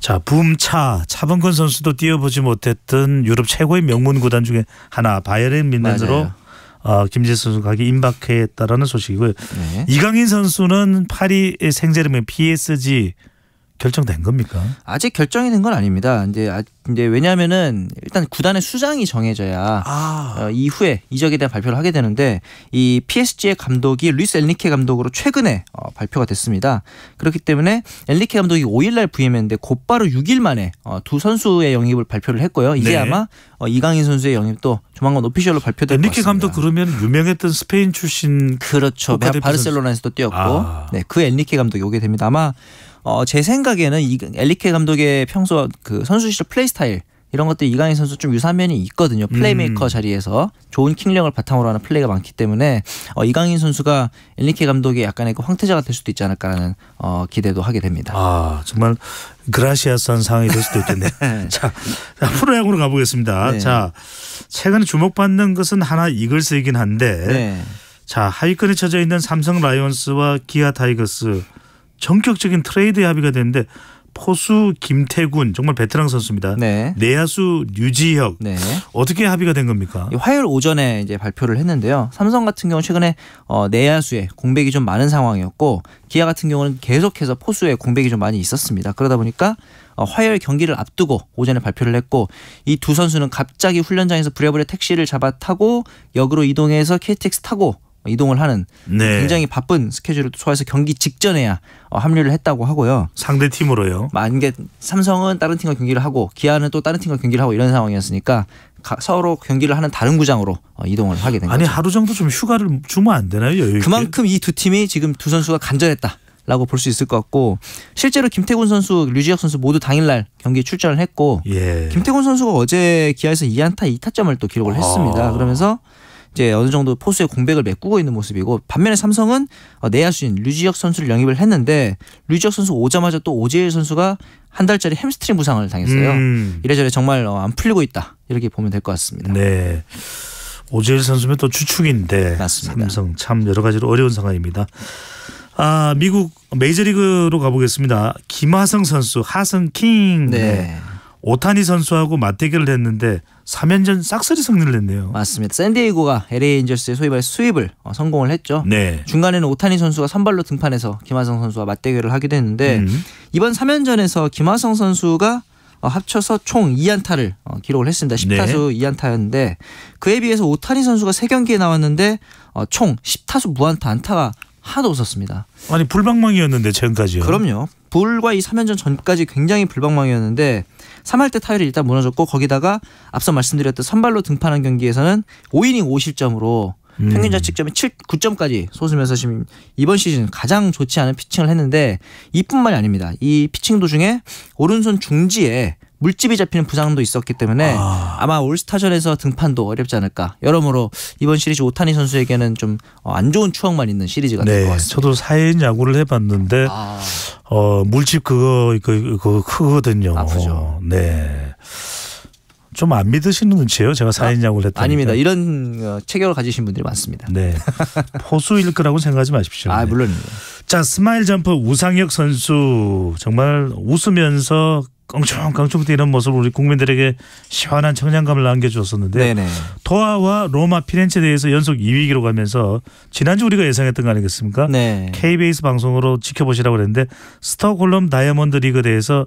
자, 붐차 차범근 선수도 뛰어보지 못했던 유럽 최고의 명문 구단 중에 하나 바이에른 뮌헨으로 김민재 선수 가기 임박했다라는 소식이고요. 네. 이강인 선수는 파리 생제르맹 PSG 결정된 겁니까? 아직 결정이 된 건 아닙니다. 이제 왜냐하면은 일단 구단의 수장이 정해져야 이후에 이적에 대한 발표를 하게 되는데 이 PSG의 감독이 루이스 엔리케 감독으로 최근에 발표가 됐습니다. 그렇기 때문에 엔리케 감독이 5일날 부임했는데 곧바로 6일 만에 두 선수의 영입을 발표를 했고요. 이제 아마 이강인 선수의 영입도 조만간 오피셜로 발표될 것 같습니다. 엔리케 감독 그러면 유명했던 스페인 출신 그렇죠. 바르셀로나에서도 뛰었고 네, 그 엔리케 감독이 오게 됩니다. 아마 제 생각에는 엔리케 감독의 평소 그 선수 시절 플레이 스타일 이런 것들이 이강인 선수 좀 유사한 면이 있거든요. 플레이메이커 자리에서 좋은 킹력을 바탕으로 하는 플레이가 많기 때문에 이강인 선수가 엔리케 감독의 약간의 그 황태자가 될 수도 있지 않을까라는 기대도 하게 됩니다. 정말 그라시아스한 상황이 될 수도 있겠네요. 자, 프로야구로 가보겠습니다. 네. 자, 최근에 주목받는 것은 하나 이글스이긴 한데 네. 자, 하위권에 처져 있는 삼성 라이온스와 기아 타이거스 전격적인 트레이드 합의가 됐는데 포수 김태군 정말 베테랑 선수입니다. 네. 내야수 류지혁 어떻게 합의가 된 겁니까? 화요일 오전에 이제 발표를 했는데요. 삼성 같은 경우는 최근에 내야수에 공백이 좀 많은 상황이었고 기아 같은 경우는 계속해서 포수에 공백이 좀 많이 있었습니다. 그러다 보니까 화요일 경기를 앞두고 오전에 발표를 했고 이 두 선수는 갑자기 훈련장에서 부랴부랴 택시를 잡아 타고 역으로 이동해서 KTX 타고 이동을 하는 굉장히 바쁜 스케줄을 소화해서 경기 직전에야 합류를 했다고 하고요. 상대 팀으로요. 만약에 삼성은 다른 팀과 경기를 하고 기아는 또 다른 팀과 경기를 하고 이런 상황이었으니까 서로 경기를 하는 다른 구장으로 이동을 하게 된 거죠. 아니 하루 정도 좀 휴가를 주면 안 되나요? 여유 있게? 그만큼 이 두 팀이 지금 두 선수가 간절했다. 라고 볼 수 있을 것 같고 실제로 김태군 선수, 류지혁 선수 모두 당일날 경기에 출전을 했고 김태군 선수가 어제 기아에서 2안타 2타점을 또 기록을 했습니다. 그러면서 이제 어느 정도 포수의 공백을 메꾸고 있는 모습이고 반면에 삼성은 내야수인 류지혁 선수를 영입을 했는데 류지혁 선수 오자마자 또 오재일 선수가 한 달짜리 햄스트링 부상을 당했어요. 이래저래 정말 안 풀리고 있다 이렇게 보면 될 것 같습니다. 네, 오재일 선수면 또 주축인데 맞습니다. 삼성 참 여러 가지로 어려운 상황입니다. 미국 메이저리그로 가보겠습니다. 김하성 선수 하성킹 오타니 선수하고 맞대결을 했는데 3연전 싹쓸이 승리를 했네요. 맞습니다. 샌디에이고가 LA 엔젤스의 소위 말해 수입을 성공을 했죠. 중간에는 오타니 선수가 선발로 등판해서 김하성 선수와 맞대결을 하기도 했는데 이번 3연전에서 김하성 선수가 합쳐서 총 2안타를 기록을 했습니다. 10타수 2안타였는데 그에 비해서 오타니 선수가 3경기에 나왔는데 총 10타수 무안타 안타가 하나도 없었습니다. 아니 불방망이였는데 최근까지요. 그럼요. 불과 이 3연전 전까지 굉장히 불방망이였는데 3할 때 타율이 일단 무너졌고 거기다가 앞서 말씀드렸던 선발로 등판한 경기에서는 5이닝 5실점으로 평균 자책점이 9점까지 솟으면서 지금 이번 시즌 가장 좋지 않은 피칭을 했는데 이뿐만이 아닙니다. 이 피칭 도중에 오른손 중지에 물집이 잡히는 부상도 있었기 때문에 아마 올스타전에서 등판도 어렵지 않을까. 여러모로 이번 시리즈 오타니 선수에게는 좀 안 좋은 추억만 있는 시리즈가 될 것 같습니다. 저도 4인 야구를 해봤는데 물집 그거 크거든요. 아프죠. 네. 좀 안 믿으시는 눈치예요. 제가 4인 야구를 했다니까. 아닙니다. 이런 체격을 가지신 분들이 많습니다. 네. 포수일 거라고 생각하지 마십시오. 물론입니다. 자, 스마일 점퍼 우상혁 선수 정말 웃으면서 껑충껑충 뛰는 모습을 우리 국민들에게 시원한 청량감을 남겨주었었는데 네네. 도하와 로마 피렌체 대회에서 연속 2위 기록하면서 지난주 우리가 예상했던 거 아니겠습니까? 네. KBS 방송으로 지켜보시라고 그랬는데 스톡홀름 다이아몬드 리그 대회에서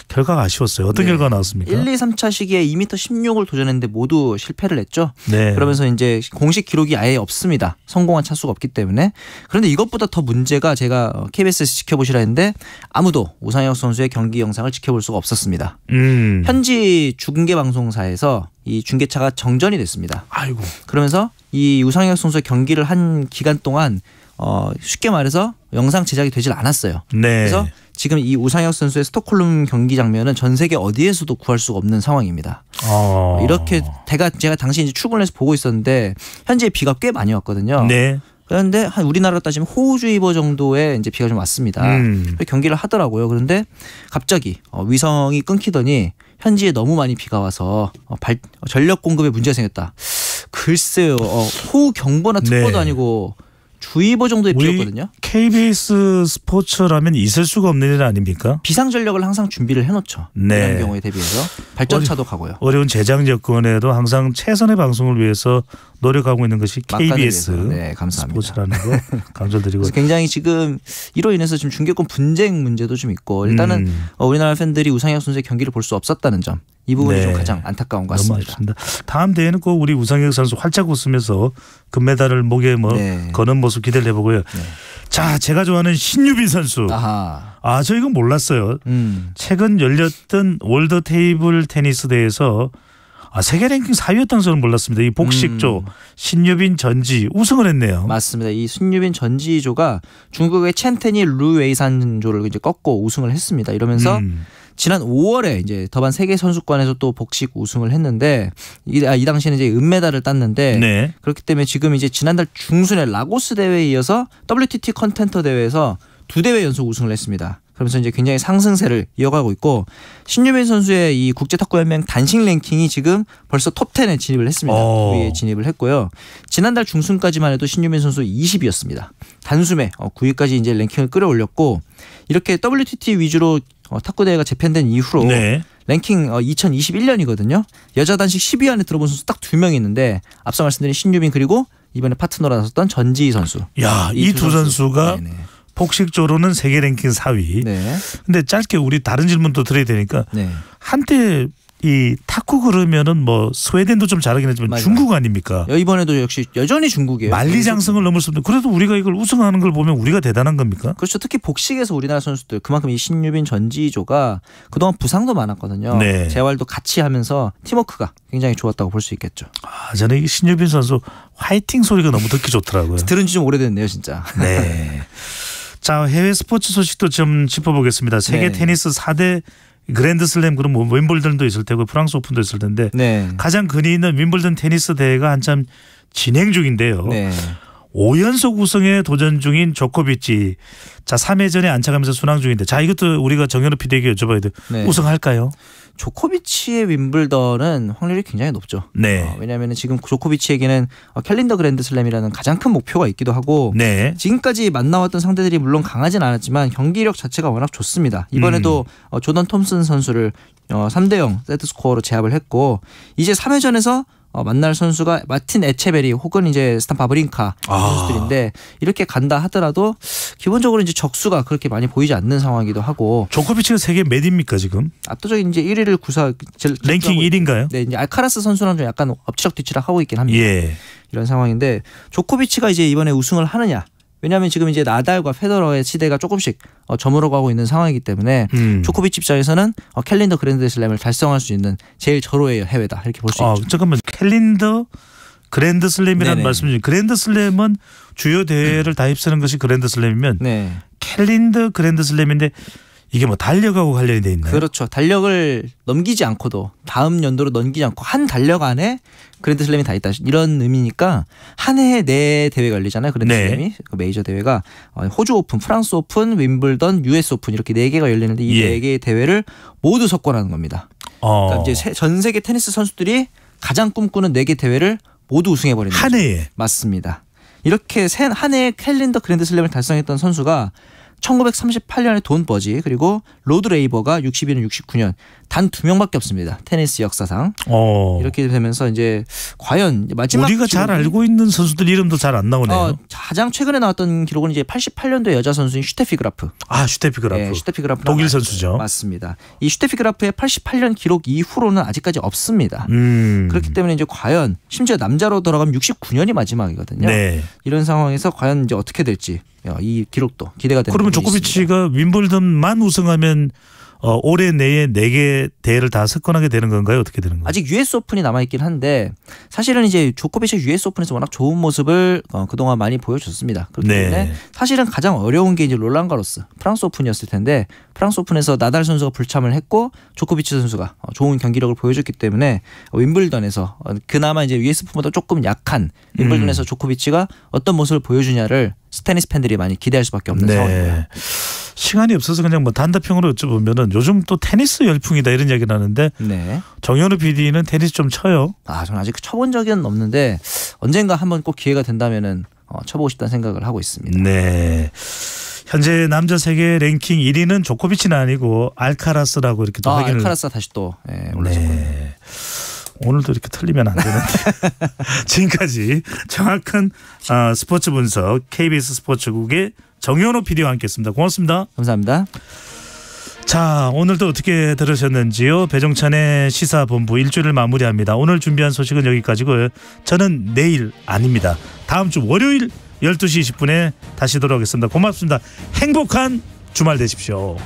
결과가 아쉬웠어요. 어떤 결과가 나왔습니까? 1, 2, 3차 시기에 2m 16을 도전했는데 모두 실패를 했죠. 네. 그러면서 이제 공식 기록이 아예 없습니다. 성공한 차수가 없기 때문에. 그런데 이것보다 더 문제가 제가 KBS에서 지켜보시라 했는데 아무도 우상혁 선수의 경기 영상을 지켜볼 수가 없었습니다. 현지 중계 방송사에서 이 중계차가 정전이 됐습니다. 아이고. 그러면서 이 우상혁 선수의 경기를 한 기간 동안 쉽게 말해서 영상 제작이 되질 않았어요. 네. 그래서 지금 이 우상혁 선수의 스톡홀름 경기 장면은 전 세계 어디에서도 구할 수가 없는 상황입니다. 이렇게 제가 당시 이제 출근을 해서 보고 있었는데 현지에 비가 꽤 많이 왔거든요. 네. 그런데 한 우리나라로 따지면 호우주의보 정도의 이제 비가 좀 왔습니다. 경기를 하더라고요. 그런데 갑자기 위성이 끊기더니 현지에 너무 많이 비가 와서 전력 공급에 문제가 생겼다. 글쎄요. 호우 경보나 특보도 아니고 주의보 정도의 비였거든요. KBS 스포츠라면 있을 수가 없는 일 아닙니까? 비상전력을 항상 준비를 해놓죠. 네. 이런 경우에 대비해서 발전차도 가고요. 어려운 제작 여건에도 항상 최선의 방송을 위해서 노력하고 있는 것이 KBS 네, 감사합니다. 스포츠라는 거 강조드리고. 굉장히 지금 이로 인해서 지금 중계권 분쟁 문제도 좀 있고 일단은 우리나라 팬들이 우상혁 선수의 경기를 볼 수 없었다는 점. 이 부분이 좀 가장 안타까운 것 같습니다. 너무 아쉽습니다. 다음 대회는 꼭 우리 우상혁 선수 활짝 웃으면서 금메달을 목에 거는 모습 기대를 해보고요. 자, 제가 좋아하는 신유빈 선수. 저 이건 몰랐어요. 최근 열렸던 월드 테이블 테니스 대회에서 세계 랭킹 4위였다는 저는 몰랐습니다. 이 복식조 신유빈 전지 우승을 했네요. 맞습니다. 이 신유빈 전지조가 중국의 첸테니 루웨이산조를 이제 꺾고 우승을 했습니다. 이러면서 지난 5월에 이제 더반 세계 선수권에서 또 복식 우승을 했는데 이 당시에는 이제 은메달을 땄는데 그렇기 때문에 지금 이제 지난달 중순에 라고스 대회에 이어서 WTT 컨텐터 대회에서 2대회 연속 우승을 했습니다. 그러면서 이제 굉장히 상승세를 이어가고 있고 신유빈 선수의 이 국제 탁구 연맹 단식 랭킹이 지금 벌써 톱 10에 진입을 했습니다. 9위에 진입을 했고요. 지난달 중순까지만 해도 신유빈 선수 20위였습니다. 단숨에 9위까지 이제 랭킹을 끌어올렸고 이렇게 WTT 위주로 탁구 대회가 재편된 이후로 랭킹 2021년이거든요. 여자 단식 10위 안에 들어본 선수 딱 2명이 있는데 앞서 말씀드린 신유빈 그리고 이번에 파트너로 나섰던 전지희 선수. 이 두 선수가 복식조로는 세계 랭킹 4위. 근데 짧게 우리 다른 질문도 드려야 되니까 한때 이 탁구 그러면은 스웨덴도 좀 잘하긴 하지만 중국 아닙니까? 이번에도 역시 여전히 중국이에요. 만리장성을 넘을 수 없는. 그래도 우리가 이걸 우승하는 걸 보면 우리가 대단한 겁니까? 그렇죠. 특히 복식에서 우리나라 선수들 그만큼 이 신유빈 전지조가 그동안 부상도 많았거든요. 재활도 같이 하면서 팀워크가 굉장히 좋았다고 볼 수 있겠죠. 저는 이 신유빈 선수 화이팅 소리가 너무 듣기 좋더라고요. 들은 지 좀 오래됐네요, 진짜. 네. 자, 해외 스포츠 소식도 좀 짚어보겠습니다. 세계 테니스 4대 그랜드슬램 그럼 윈블던도 있을 테고 프랑스 오픈도 있을 텐데 가장 근위 있는 윈블던 테니스 대회가 한참 진행 중인데요. 5연속 우승에 도전 중인 조코비치. 자, 3회전에 안착하면서 순항 중인데 이것도 우리가 정현우 PD에게 여쭤봐야 돼요. 우승할까요? 조코비치의 윈블던은 확률이 굉장히 높죠. 왜냐하면 지금 조코비치에게는 캘린더 그랜드슬램이라는 가장 큰 목표가 있기도 하고 지금까지 만나왔던 상대들이 물론 강하진 않았지만 경기력 자체가 워낙 좋습니다. 이번에도 조던 톰슨 선수를 3대0 세트스코어로 제압을 했고 이제 3회전에서 만날 선수가 마틴 에체베리 혹은 이제 스탄 바브린카 선수들인데 이렇게 간다 하더라도 기본적으로 이제 적수가 그렇게 많이 보이지 않는 상황이기도 하고. 조코비치가 세계 몇입니까 지금? 압도적인 이제 1위를 랭킹 1위인가요? 네, 이제 알카라스 선수랑 좀 약간 엎치락뒤치락 하고 있긴 합니다. 이런 상황인데 조코비치가 이제 이번에 우승을 하느냐 왜냐하면 지금 이제 나달과 페더러의 시대가 조금씩 저물어가고 있는 상황이기 때문에 조코비치 입장에서는 캘린더 그랜드슬램을 달성할 수 있는 제일 절호의 해외다 이렇게 볼 수 있죠. 잠깐만 캘린더 그랜드슬램이라는 말씀이죠. 그랜드슬램은 주요 대회를 다 휩쓰는 것이 그랜드슬램이면 캘린더 그랜드슬램인데 이게 뭐 달력하고 관련이 돼 있나요? 그렇죠. 달력을 넘기지 않고도 다음 연도로 넘기지 않고 한 달력 안에 그랜드슬램이 다 있다 이런 의미니까 한 해에 4대회가 열리잖아요. 그랜드슬램이 그 메이저 대회가 호주 오픈, 프랑스 오픈, 윈블던, US 오픈 이렇게 4개가 열리는데 이 4개의 대회를 모두 석권하는 겁니다. 그러니까 이제 전 세계 테니스 선수들이 가장 꿈꾸는 4개 대회를 모두 우승해버리는 한 해에 맞습니다. 이렇게 한 해에 캘린더 그랜드슬램을 달성했던 선수가 1938년에 돈 버지 그리고 로드 레이버가 62년, 69년 단 2명밖에 없습니다. 테니스 역사상. 이렇게 되면서 이제 과연 마지막 우리가 잘 알고 있는 선수들 이름도 잘 안 나오네요. 가장 최근에 나왔던 기록은 이제 88년도 여자 선수인 슈테피 그라프. 슈테피 그라프. 네, 슈테피 그라프. 독일 선수죠. 맞습니다. 이 슈테피 그라프의 88년 기록 이후로는 아직까지 없습니다. 그렇기 때문에 이제 과연 심지어 남자로 돌아가면 69년이 마지막이거든요. 이런 상황에서 과연 이제 어떻게 될지 이 기록도 기대가 됩니다. 그러면 조코비치가 윈블던만 우승하면 올해 내에 4개 대회를 다 석권하게 되는 건가요? 어떻게 되는 건가요? 아직 US 오픈이 남아있긴 한데 사실은 이제 조코비치가 US 오픈에서 워낙 좋은 모습을 그동안 많이 보여줬습니다. 그렇기 때문에 사실은 가장 어려운 게 이제 롤랑 가로스 프랑스 오픈이었을 텐데 프랑스 오픈에서 나달 선수가 불참을 했고 조코비치 선수가 좋은 경기력을 보여줬기 때문에 윈블던에서 그나마 이제 US 오픈보다 조금 약한 윈블던에서 조코비치가 어떤 모습을 보여주냐를 테니스 팬들이 많이 기대할 수밖에 없는 상황입니다. 시간이 없어서 그냥 뭐 단답형으로 여쭤보면은 요즘 또 테니스 열풍이다 이런 이야기를 하는데 정현우 PD는 테니스 좀 쳐요? 저는 아직 쳐본 적은 없는데 언젠가 한번 꼭 기회가 된다면은 쳐보고 싶다는 생각을 하고 있습니다. 현재 남자 세계 랭킹 1위는 조코비치는 아니고 알카라스라고 이렇게 또 확인을. 알카라스 다시 또 올라섰군요. 오늘도 이렇게 틀리면 안 되는데. 지금까지 정확한 스포츠 분석 KBS 스포츠국의 정현호 PD와 함께했습니다. 고맙습니다. 감사합니다. 자, 오늘도 어떻게 들으셨는지요? 배종찬의 시사본부 일주일을 마무리합니다. 오늘 준비한 소식은 여기까지고요. 저는 내일 아닙니다. 다음 주 월요일 12시 20분에 다시 돌아오겠습니다. 고맙습니다. 행복한 주말 되십시오.